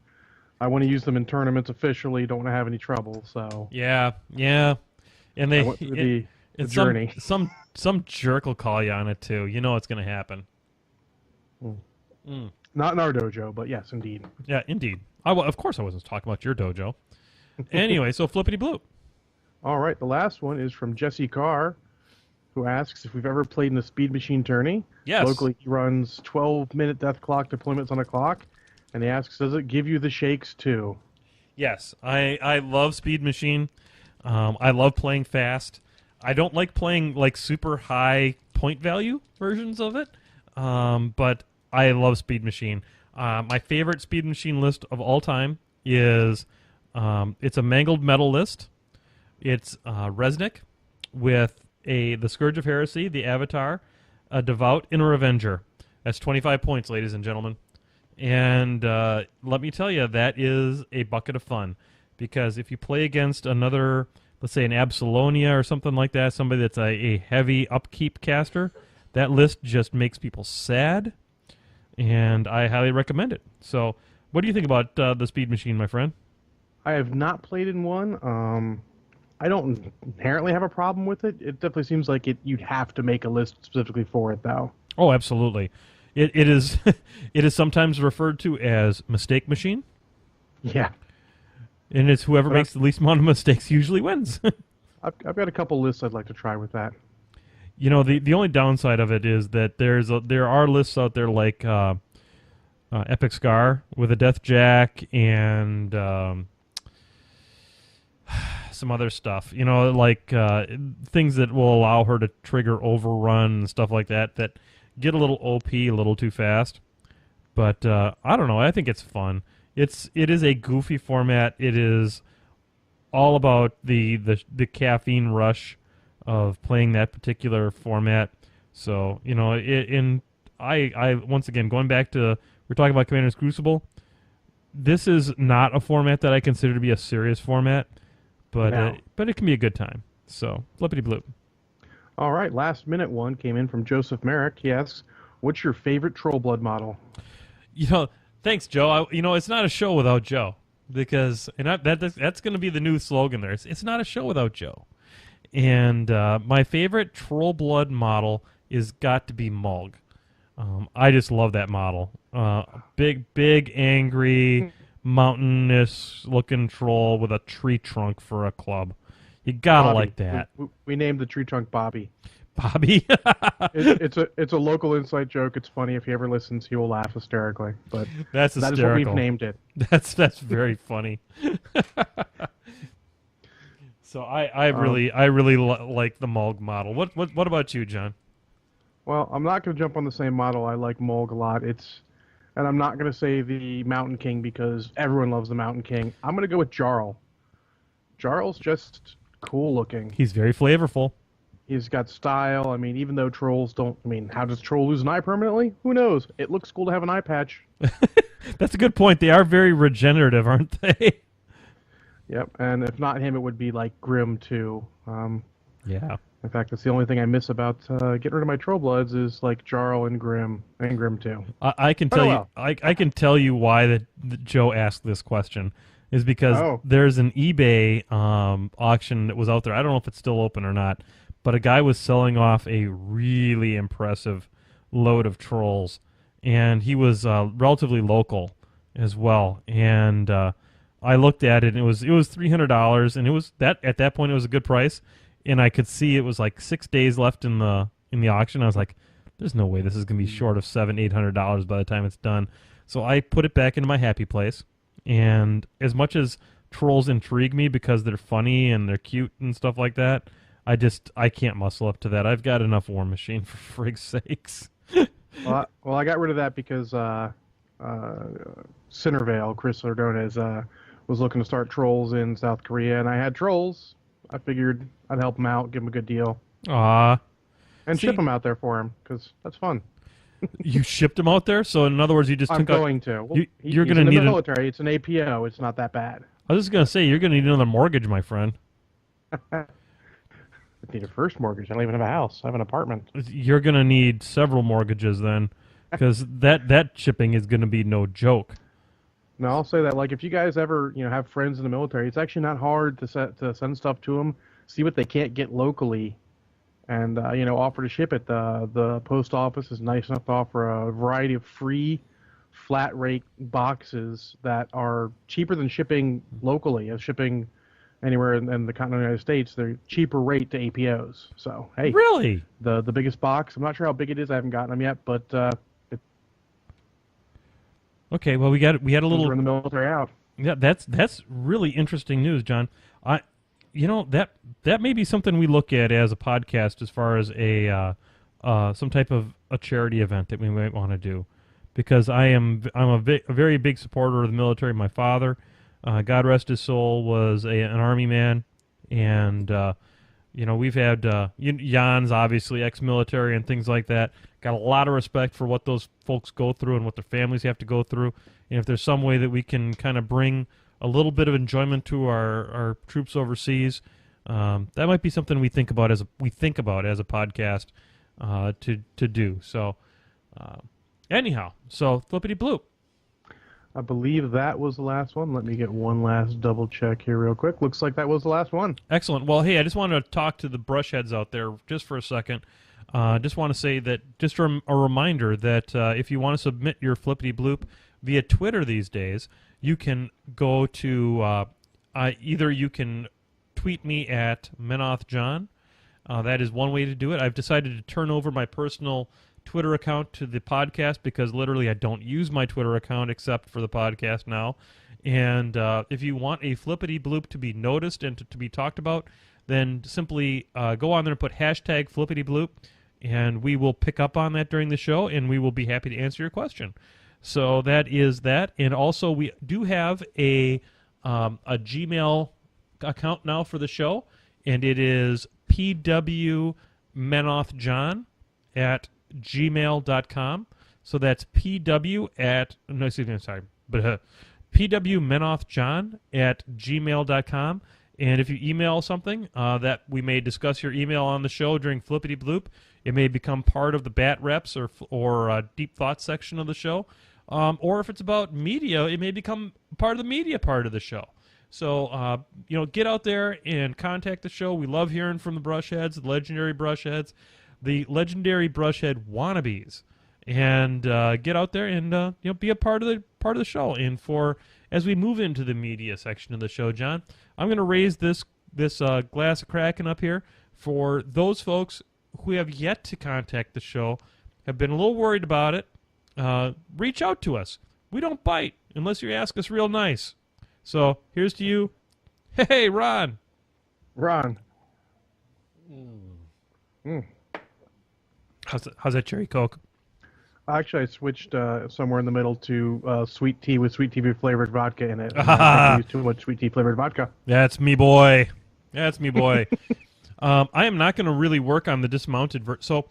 I want to use them in tournaments officially. Don't want to have any trouble. So yeah, and I went through the journey. Some jerk will call you on it too. You know what's going to happen. Not in our dojo, but yes, indeed. Yeah, indeed. Of course, I wasn't talking about your dojo. Anyway, so flippity bloop. All right, the last one is from Jesse Carr, who asks if we've ever played in a speed machine tourney. Yes. Locally, he runs 12-minute death clock deployments on a clock, and he asks, does it give you the shakes too? Yes, I love Speed Machine. I love playing fast. I don't like playing like super high point value versions of it, but I love Speed Machine. My favorite Speed Machine list of all time is it's a Mangled Metal list. It's Resnick with the Scourge of Heresy, the Avatar, a Devout, and a Revenger. That's 25 points, ladies and gentlemen. And let me tell you, that is a bucket of fun. Because if you play against another, let's say an Absolonia or something like that, somebody that's a heavy upkeep caster, that list just makes people sad. And I highly recommend it. So, what do you think about the Speed Machine, my friend? I have not played in one. I don't inherently have a problem with it. It definitely seems like you'd have to make a list specifically for it, though. Oh, absolutely. It is it is sometimes referred to as Mistake Machine. Yeah. And it's whoever makes the least amount of mistakes usually wins. I've got a couple lists I'd like to try with that. You know, the only downside of it is that there are lists out there like Epic Scar with a Death Jack and some other stuff. You know, like things that will allow her to trigger overrun and stuff like that get a little OP a little too fast. But I don't know. I think it's fun. It is a goofy format. It is all about the caffeine rush of playing that particular format. So, you know, I once again, going back to, we're talking about Commander's Crucible, this is not a format that I consider to be a serious format, but it can be a good time. So, flippity bloop. All right, last minute one came in from Joseph Merrick. He asks, what's your favorite Troll Blood model? Thanks, Joe. It's not a show without Joe because that's going to be the new slogan there. It's not a show without Joe. And my favorite Troll Blood model is got to be Mulg. I just love that model. Big, angry, mountainous-looking troll with a tree trunk for a club. You gotta Bobby. like that. We named the tree trunk Bobby. Bobby. It's a local inside joke. It's funny. If he ever listens, he will laugh hysterically. But that's that hysterical. is what we've named it. That's very funny. So I really like the Mulg model. What about you, John? Well, I'm not going to jump on the same model. I like Mulg a lot. And I'm not going to say the Mountain King because everyone loves the Mountain King. I'm going to go with Jarl. Jarl's just cool looking. He's very flavorful. He's got style. I mean, even though trolls don't... I mean, how does troll lose an eye permanently? Who knows? It looks cool to have an eye patch. That's a good point. They are very regenerative, aren't they? Yep, and if not him, it would be like Grim too. Yeah. In fact, that's the only thing I miss about getting rid of my Troll Bloods is like Jarl and Grim too. I can tell you. I can tell you why that Joe asked this question is because there's an eBay auction that was out there. I don't know if it's still open or not, but a guy was selling off a really impressive load of trolls, and he was relatively local as well. And I looked at it, and it was $300, and it was at that point it was a good price. And I could see it was like 6 days left in the auction. I was like, "There's no way this is gonna be short of $700-800 by the time it's done." So I put it back into my happy place. And as much as trolls intrigue me because they're funny and they're cute and stuff like that, I can't muscle up to that. I've got enough War Machine for frig's sakes. well, I got rid of that because Cindervale, Chris Ordonez, was looking to start trolls in South Korea, and I had trolls. I figured I'd help him out, give him a good deal. And ship him out there for him, because that's fun. You shipped him out there? So in other words, you just I'm going to. Well, you're going to need in the military. It's an APO. It's not that bad. I was just going to say, you're going to need another mortgage, my friend. I need a first mortgage. I don't even have a house. I have an apartment. You're going to need several mortgages then, because that shipping is going to be no joke. No, I'll say that. Like, if you guys ever, have friends in the military, it's actually not hard to send stuff to them, see what they can't get locally, and offer to ship it. The post office is nice enough to offer a variety of free, flat rate boxes that are cheaper than shipping locally. As shipping anywhere in the continental United States, they're cheaper rate to APOs. So hey, really, the biggest box. I'm not sure how big it is. I haven't gotten them yet, but. Okay, well we had a little. We're in the military out. Yeah, that's really interesting news, John. That may be something we look at as a podcast, as far as a some type of a charity event that we might want to do, because I'm a very big supporter of the military. My father, God rest his soul, was an army man, and we've had Jan's obviously ex-military and things like that. Got a lot of respect for what those folks go through and what their families have to go through. And if there's some way that we can kind of bring a little bit of enjoyment to our troops overseas, that might be something we think about as a podcast to do. So anyhow, so Flippity Bloop. I believe that was the last one. Let me get one last double check here real quick. Looks like that was the last one. Excellent. Well, hey, I just wanted to talk to the brush heads out there just for a second. Just want to say that, just a reminder that if you want to submit your Flippity Bloop via Twitter these days, you can go to either you can tweet me at MkII. That is one way to do it. I've decided to turn over my personal Twitter account to the podcast because literally I don't use my Twitter account except for the podcast now. And if you want a Flippity Bloop to be noticed and to be talked about, then simply go on there and put hashtag Flippity Bloop, and we will pick up on that during the show, and we will be happy to answer your question. So that is that. And also we do have a Gmail account now for the show, and it is pwmenothjohn@gmail.com. So that's pwmenothjohn@gmail.com. And if you email something that we may discuss your email on the show during Flippity Bloop, it may become part of the Bat Reps or Deep Thoughts section of the show. or if it's about media, it may become part of the media part of the show. So, get out there and contact the show. We love hearing from the brushheads, the legendary brushheads, the legendary brushhead wannabes, and get out there and be a part of the show. And as we move into the media section of the show, John, I'm going to raise this glass of Kraken up here for those folks who have yet to contact the show, have been a little worried about it. Reach out to us. We don't bite unless you ask us real nice. So here's to you. Hey, Ron. Ron. How's that cherry Coke? Actually, I switched somewhere in the middle to sweet tea with sweet tea flavored vodka in it. I think I used too much sweet tea flavored vodka. That's me, boy. That's me, boy. I am not going to really work on the dismounted So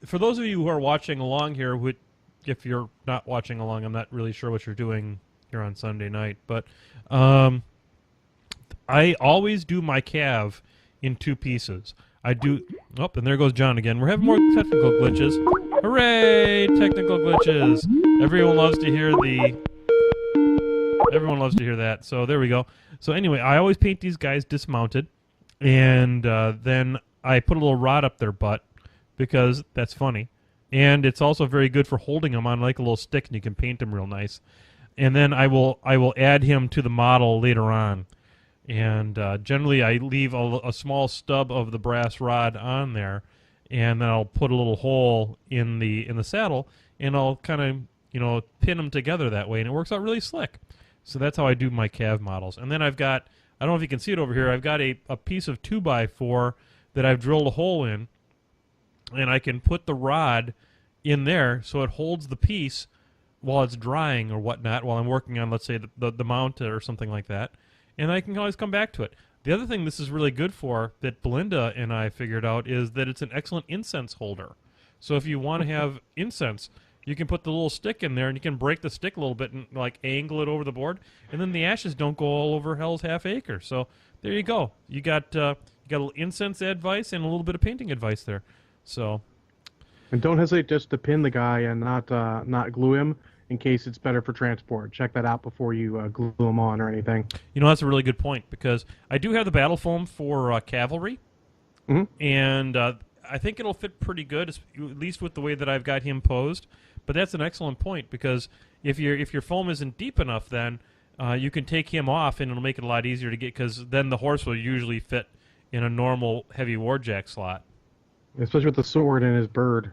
for those of you who are watching along here, if you're not watching along, I'm not really sure what you're doing here on Sunday night, but I always do my calf in two pieces. And there goes John again. We're having more technical glitches. Hooray! Technical glitches. Everyone loves to hear that. So there we go. So anyway, I always paint these guys dismounted, and then I put a little rod up their butt because that's funny, and it's also very good for holding them on like a little stick, and you can paint them real nice. And then I will add him to the model later on. And generally, I leave a small stub of the brass rod on there, and then I'll put a little hole in the saddle, and I'll kind of pin them together that way, and it works out really slick. So that's how I do my calf models. And then I've got, I don't know if you can see it over here, I've got a piece of 2x4 that I've drilled a hole in, and I can put the rod in there so it holds the piece while it's drying or whatnot, while I'm working on, let's say, the mount or something like that. And I can always come back to it. The other thing this is really good for that Belinda and I figured out is that it's an excellent incense holder. So if you want to have incense, you can put the little stick in there, and you can break the stick a little bit and like angle it over the board, and then the ashes don't go all over hell's half acre. So there you go. You got a little incense advice and a little bit of painting advice there. So, and don't hesitate just to pin the guy and not glue him, in case it's better for transport. Check that out before you glue them on or anything. That's a really good point, because I do have the battle foam for cavalry, and I think it'll fit pretty good, at least with the way that I've got him posed. But that's an excellent point, because if your foam isn't deep enough, then you can take him off, and it'll make it a lot easier to get, because then the horse will usually fit in a normal heavy warjack slot. Especially with the sword and his bird.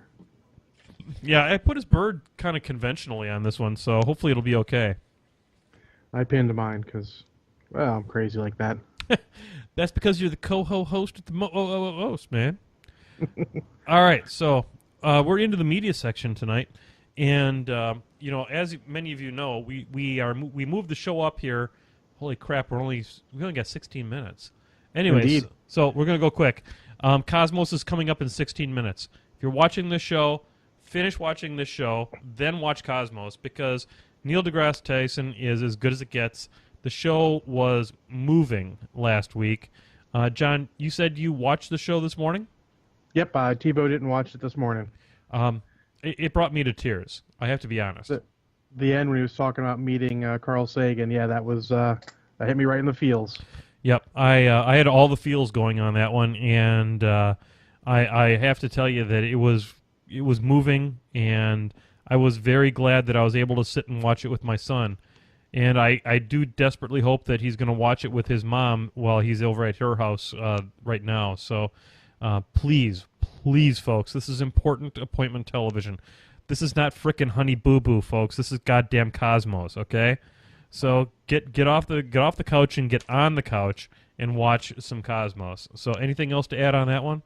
Yeah, I put his bird kind of conventionally on this one, so hopefully it'll be okay. I pinned mine because, well, I'm crazy like that. That's because you're the co-host at the host, man. All right, so we're into the media section tonight, and as many of you know, we moved the show up here. Holy crap, we only got 16 minutes. Anyways, Indeed. So we're gonna go quick. Cosmos is coming up in 16 minutes. If you're watching this show, finish watching this show, then watch Cosmos, because Neil deGrasse Tyson is as good as it gets. The show was moving last week. John, you said you watched the show this morning? Yep, TiVo didn't watch it this morning. It brought me to tears, I have to be honest. The end when he was talking about meeting Carl Sagan, yeah, that hit me right in the feels. Yep, I had all the feels going on that one, and I have to tell you that it was moving, and I was very glad that I was able to sit and watch it with my son. And I do desperately hope that he's going to watch it with his mom while he's over at her house right now. So please, folks, this is important appointment television. This is not frickin' Honey Boo Boo, folks. This is goddamn Cosmos, okay? So get off the couch and get on the couch and watch some Cosmos. So anything else to add on that one?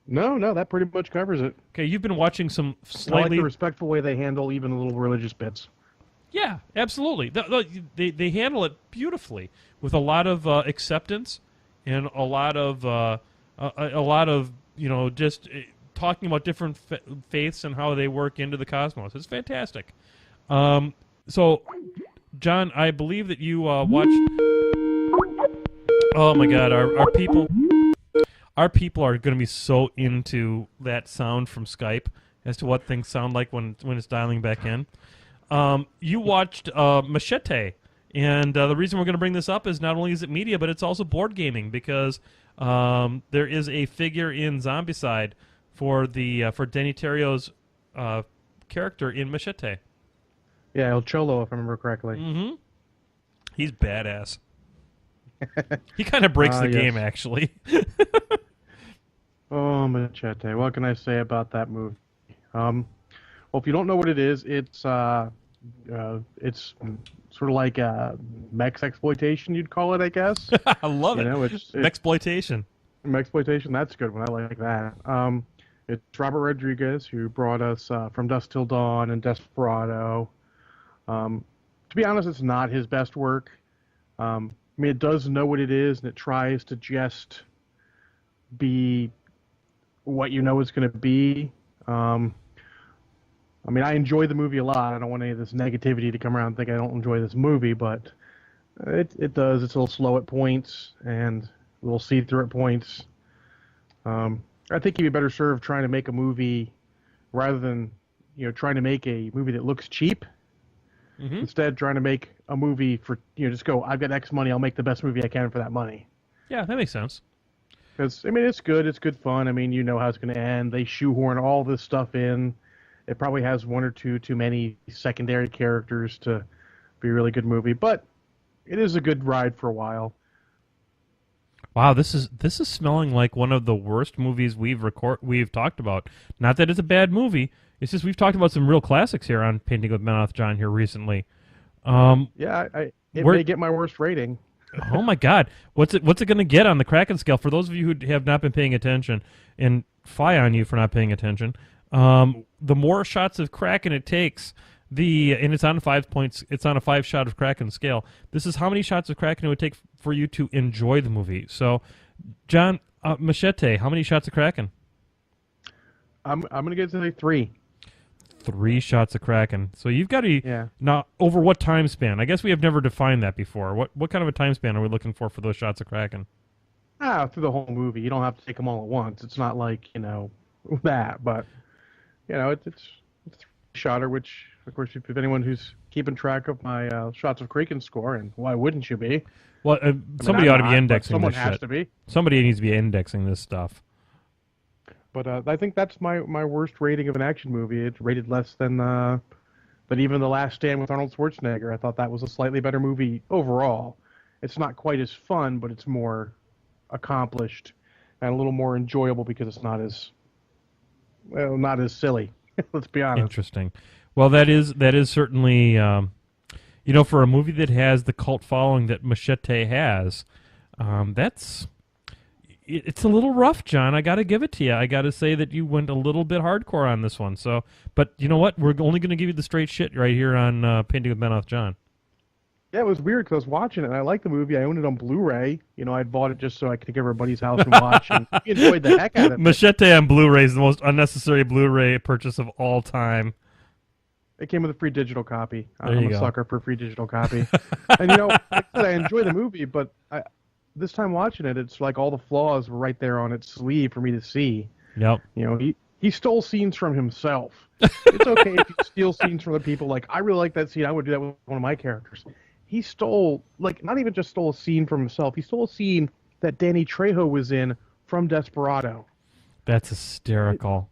No, that pretty much covers it. Okay, you've been watching some slightly... I like the respectful way they handle even little religious bits. Yeah, absolutely. They handle it beautifully with a lot of acceptance and a lot of just talking about different faiths and how they work into the cosmos. It's fantastic. So, John, I believe that you watched... Oh my God, our people are going to be so into that sound from Skype as to what things sound like when it's dialing back in. You watched Machete, and the reason we're going to bring this up is not only is it media, but it's also board gaming because there is a figure in Zombicide for Danny Terrio's character in Machete. Yeah, El Cholo, if I remember correctly. Mm-hmm. He's badass. He kind of breaks the game, actually. Oh, Machete. What can I say about that movie? Well, if you don't know what it is, it's sort of like mech exploitation, you'd call it, I guess. I love it. It's Mexploitation. Mexploitation, that's a good one. I like that. It's Robert Rodriguez who brought us From Dusk Till Dawn and Desperado. To be honest, it's not his best work. I mean, it does know what it is, and it tries to just be what you know it's going to be. I mean, I enjoy the movie a lot. I don't want any of this negativity to come around and think I don't enjoy this movie, but it does. It's a little slow at points and a little see-through at points. I think you'd be better served trying to make a movie rather than trying to make a movie that looks cheap. Mm-hmm. Instead, trying to make a movie for just go. I've got X money. I'll make the best movie I can for that money. Yeah, that makes sense. Because I mean, it's good. It's good fun. I mean, you know how it's going to end. They shoehorn all this stuff in. It probably has one or two too many secondary characters to be a really good movie, but it is a good ride for a while. Wow, this is smelling like one of the worst movies we've talked about. Not that it's a bad movie. It's just we've talked about some real classics here on Painting with Menoth John here recently. Yeah, it may get my worst rating. Oh my God, what's it going to get on the Kraken scale? For those of you who have not been paying attention, and fie on you for not paying attention, the more shots of Kraken it takes, and it's on 5 points. It's on a 5-shot of Kraken scale. This is how many shots of Kraken it would take for you to enjoy the movie. So, John, Machete, how many shots of Kraken? I'm gonna get to 3. 3 shots of Kraken. So you've got to now over what time span? I guess we have never defined that before. What kind of a time span are we looking for those shots of Kraken? Through the whole movie. You don't have to take them all at once. It's not like that, but it's a 3-shotter, which of course if anyone who's keeping track of my shots of Kraken score, and why wouldn't you be? Well, somebody ought to be indexing someone this has shit. to be. Somebody needs to be indexing this stuff. But I think that's my worst rating of an action movie. It's rated less than even The Last Stand with Arnold Schwarzenegger. I thought that was a slightly better movie overall. It's not quite as fun, but it's more accomplished and a little more enjoyable because it's not as silly. Let's be honest. Interesting. Well, that is certainly for a movie that has the cult following that Machete has, it's a little rough, John. I got to give it to you. I got to say that you went a little bit hardcore on this one. So, but you know what? We're only going to give you the straight shit right here on Painting with Menoth John. Yeah, it was weird because I was watching it and I liked the movie. I owned it on Blu-ray. I'd bought it just so I could take everybody's house and watch, and we enjoyed the heck out of it. Machete on Blu-ray is the most unnecessary Blu-ray purchase of all time. It came with a free digital copy. I'm a sucker for a free digital copy. And like I said, I enjoy the movie, but this time watching it, it's like all the flaws were right there on its sleeve for me to see. Yep. He stole scenes from himself. It's okay if you steal scenes from other people. Like, I really like that scene. I would do that with one of my characters. He stole, not even just stole a scene from himself. He stole a scene that Danny Trejo was in from Desperado. That's hysterical.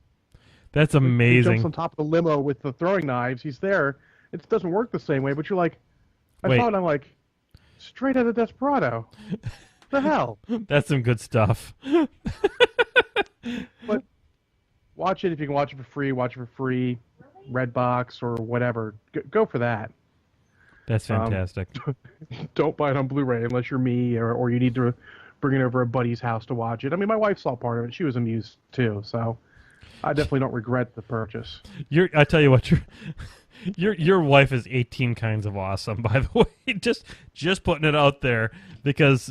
That's amazing. He jumps on top of the limo with the throwing knives. He's there. It doesn't work the same way, but you're like, I saw it and I'm like, straight out of Desperado. What the hell? That's some good stuff. But watch it if you can watch it for free. Watch it for free, Redbox or whatever. Go for that. That's fantastic. Don't buy it on Blu-ray unless you're me or you need to bring it over a buddy's house to watch it. I mean, my wife saw part of it. She was amused too, so I definitely don't regret the purchase. I tell you what, your wife is 18 kinds of awesome, by the way. Just putting it out there because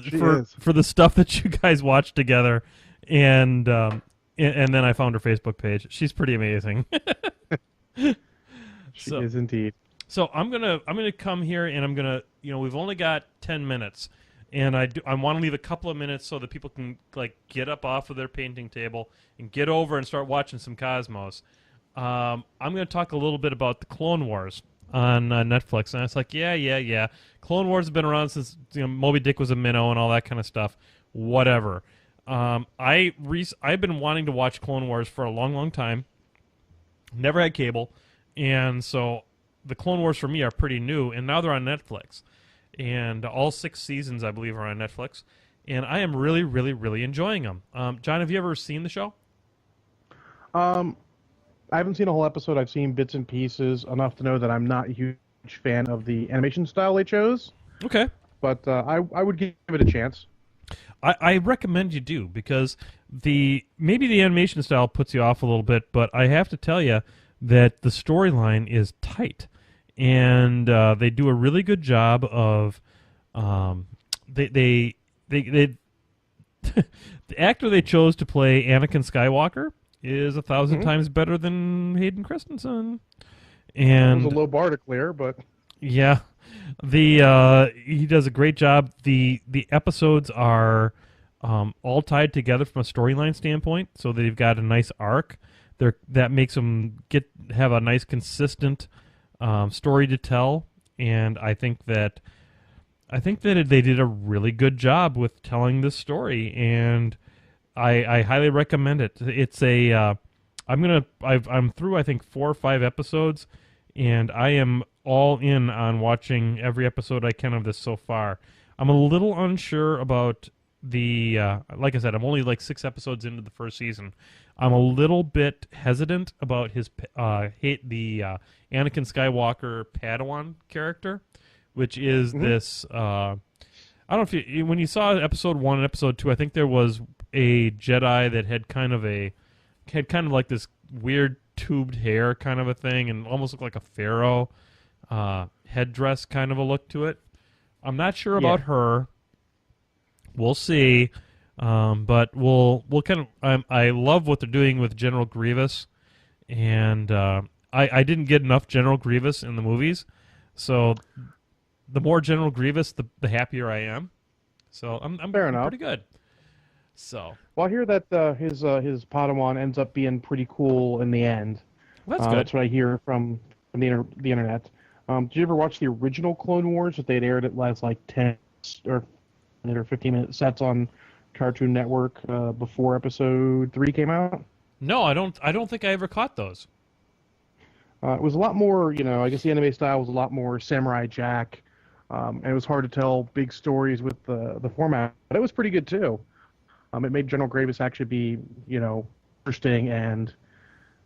for the stuff that you guys watch together, and then I found her Facebook page. She's pretty amazing. She is indeed. So I'm gonna come here and I'm gonna we've only got 10 minutes, and I want to leave a couple of minutes so that people can get up off of their painting table and get over and start watching some Cosmos. I'm going to talk a little bit about the Clone Wars on Netflix. And it's like, yeah. Clone Wars has been around since Moby Dick was a minnow and all that kind of stuff. Whatever. I've been wanting to watch Clone Wars for a long, long time. Never had cable, and so the Clone Wars for me are pretty new, and now they're on Netflix. And all 6 seasons, I believe, are on Netflix. And I am really, really, really enjoying them. John, have you ever seen the show? I haven't seen a whole episode. I've seen bits and pieces enough to know that I'm not a huge fan of the animation style they chose. Okay. But I would give it a chance. I recommend you do, because maybe the animation style puts you off a little bit, but I have to tell you that the storyline is tight, and they do a really good job of they the actor they chose to play Anakin Skywalker is 1,000 times better than Hayden Christensen, and it was a low bar to clear, but yeah. He does a great job. The episodes are all tied together from a storyline standpoint, so they've got a nice arc. That makes them have a nice consistent story to tell, and I think that they did a really good job with telling this story, and I highly recommend it. It's I'm through I think 4 or 5 episodes, and I am all in on watching every episode I can of this so far. I'm a little unsure about like I said, I'm only like 6 episodes into the first season. I'm a little bit hesitant about the Anakin Skywalker Padawan character, which is this. I don't know if when you saw episode 1 and episode 2, I think there was a Jedi that had kind of like this weird tubed hair kind of a thing, and almost looked like a pharaoh headdress kind of a look to it. I'm not sure about her. We'll see, but we'll kind of. I love what they're doing with General Grievous, and I didn't get enough General Grievous in the movies, so the more General Grievous, the happier I am. So I'm fair enough. Pretty good. So well, I hear that his Padawan ends up being pretty cool in the end. That's good. That's what I hear from the internet. Did you ever watch the original Clone Wars that they'd aired at last like 10 or 15-minute sets on Cartoon Network before episode 3 came out? No, I don't think I ever caught those. It was a lot more, I guess the anime style was a lot more Samurai Jack, and it was hard to tell big stories with the format, but it was pretty good too. It made General Grievous actually be, interesting and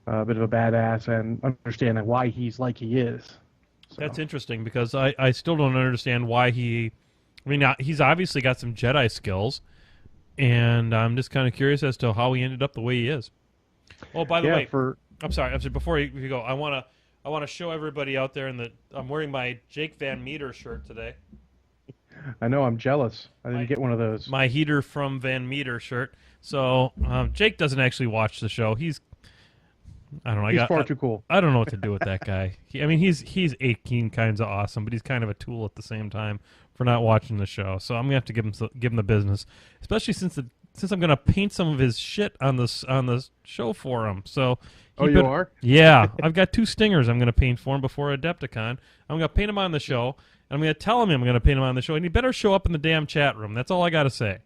a bit of a badass, and understanding why he's like he is. So. That's interesting, because I still don't understand why he's obviously got some Jedi skills, and I'm just kind of curious as to how he ended up the way he is. Oh, by the way, I'm sorry. Before you go, I want to show everybody out there I'm wearing my Jake Van Meter shirt today. I know, I'm jealous. I didn't get one of those. My Heater from Van Meter shirt. So Jake doesn't actually watch the show. I don't know. He's far too cool. I don't know what to do with that guy. He's 18 kinds of awesome, but he's kind of a tool at the same time for not watching the show. So I'm gonna have to give him the business, especially since I'm gonna paint some of his shit on the show for him. So you are? Yeah, I've got 2 stingers I'm gonna paint for him before Adepticon. I'm gonna paint him on the show, and I'm gonna tell him I'm gonna paint him on the show, and he better show up in the damn chat room. That's all I gotta say.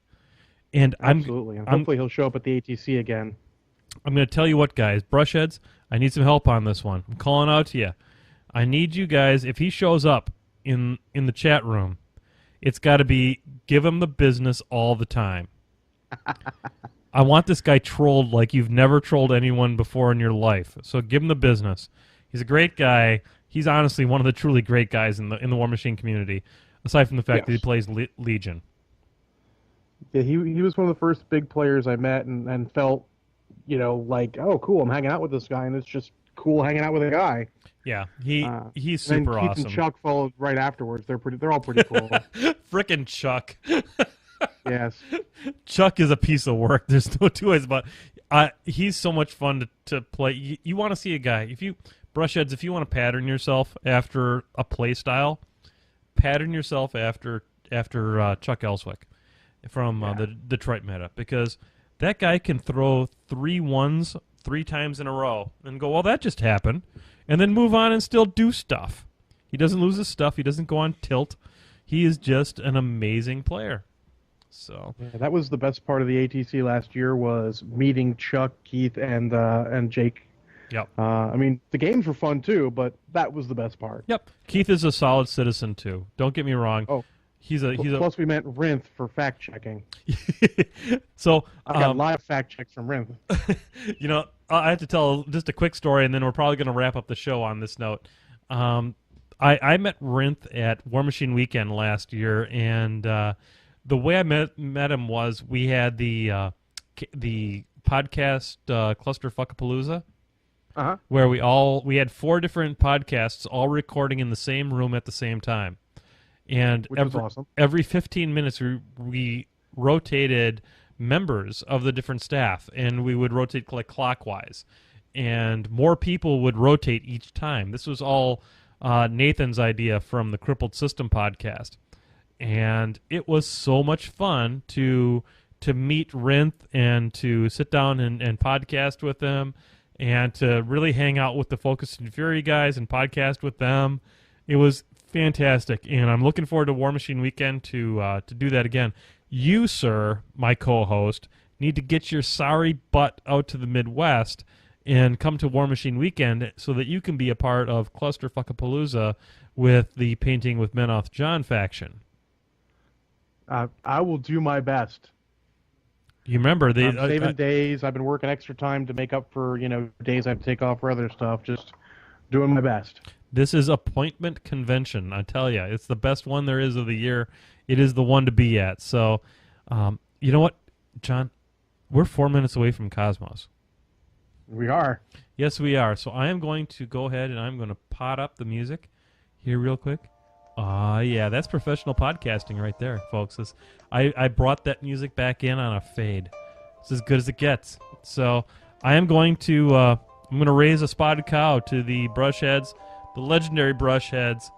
And absolutely, and hopefully he'll show up at the ATC again. I'm going to tell you what, guys. Brushheads, I need some help on this one. I'm calling out to you. I need you guys, if he shows up in the chat room, it's got to be give him the business all the time. I want this guy trolled like you've never trolled anyone before in your life. So give him the business. He's a great guy. He's honestly one of the truly great guys in the War Machine community, aside from the fact that he plays Legion. Yeah, he was one of the first big players I met and felt, like, oh, cool, I'm hanging out with this guy, and it's just cool hanging out with a guy. Yeah, he's super awesome. Keith and Chuck followed right afterwards. They're all pretty cool. Frickin' Chuck. Yes. Chuck is a piece of work. There's no 2 ways about it. He's so much fun to play. You want to see a guy, Brushheads, if you want to pattern yourself after a play style, pattern yourself after Chuck Elswick from the Detroit meta, because that guy can throw 3 1s 3 times in a row and go, well, that just happened, and then move on and still do stuff. He doesn't lose his stuff. He doesn't go on tilt. He is just an amazing player. So yeah, that was the best part of the ATC last year, was meeting Chuck, Keith, and Jake. Yep. I mean, the games were fun too, but that was the best part. Yep. Keith is a solid citizen too. Don't get me wrong. Oh, he's a plus we meant Rinth for fact checking. So I got live fact checks from Rinth. You know, I have to tell just a quick story, and then we're probably going to wrap up the show on this note. I met Rinth at War Machine Weekend last year, and the way I met him was we had the podcast Clusterfuckapalooza, where we had 4 different podcasts all recording in the same room at the same time, and which was awesome. Every 15 minutes we rotated members of the different staff, and we would rotate like clockwise, and more people would rotate each time. This was all Nathan's idea from the Crippled System podcast, and it was so much fun to meet Rinth and to sit down and podcast with them, and to really hang out with the Focus and Fury guys and podcast with them. It was fantastic, and I'm looking forward to War Machine Weekend to do that again. You, sir, my co-host, need to get your sorry butt out to the Midwest and come to War Machine Weekend so that you can be a part of Clusterfuckapalooza with the Painting with Menoth John faction. I will do my best. You remember I'm saving days. I've been working extra time to make up for days I have to take off for other stuff. Just doing my best. This is appointment convention. I tell you, it's the best one there is of the year. It is the one to be at. So, you know what, John? We're 4 minutes away from Cosmos. We are. Yes, we are. So I am going to go ahead and I'm going to pot up the music here real quick. Yeah, that's professional podcasting right there, folks. I brought that music back in on a fade. It's as good as it gets. So I am going to raise a spotted cow to the brushheads, the legendary brushheads,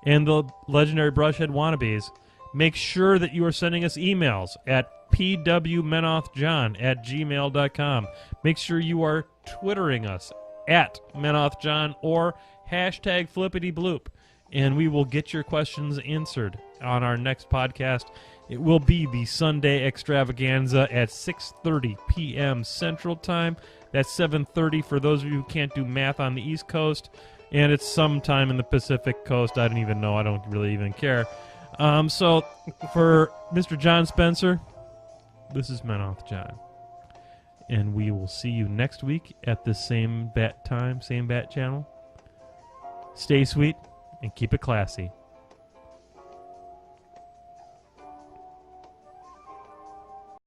and the legendary brushhead wannabes. Make sure that you are sending us emails at pwmenothjohn@gmail.com. Make sure you are Twittering us at Menothjohn or hashtag Flippity Bloop, and we will get your questions answered on our next podcast. It will be the Sunday extravaganza at 6:30 p.m. Central Time. That's 7:30 for those of you who can't do math on the East Coast, and it's sometime in the Pacific Coast. I don't even know. I don't really even care. So for Mr. John Spencer, this is Menoth John. And we will see you next week at the same bat time, same bat channel. Stay sweet and keep it classy.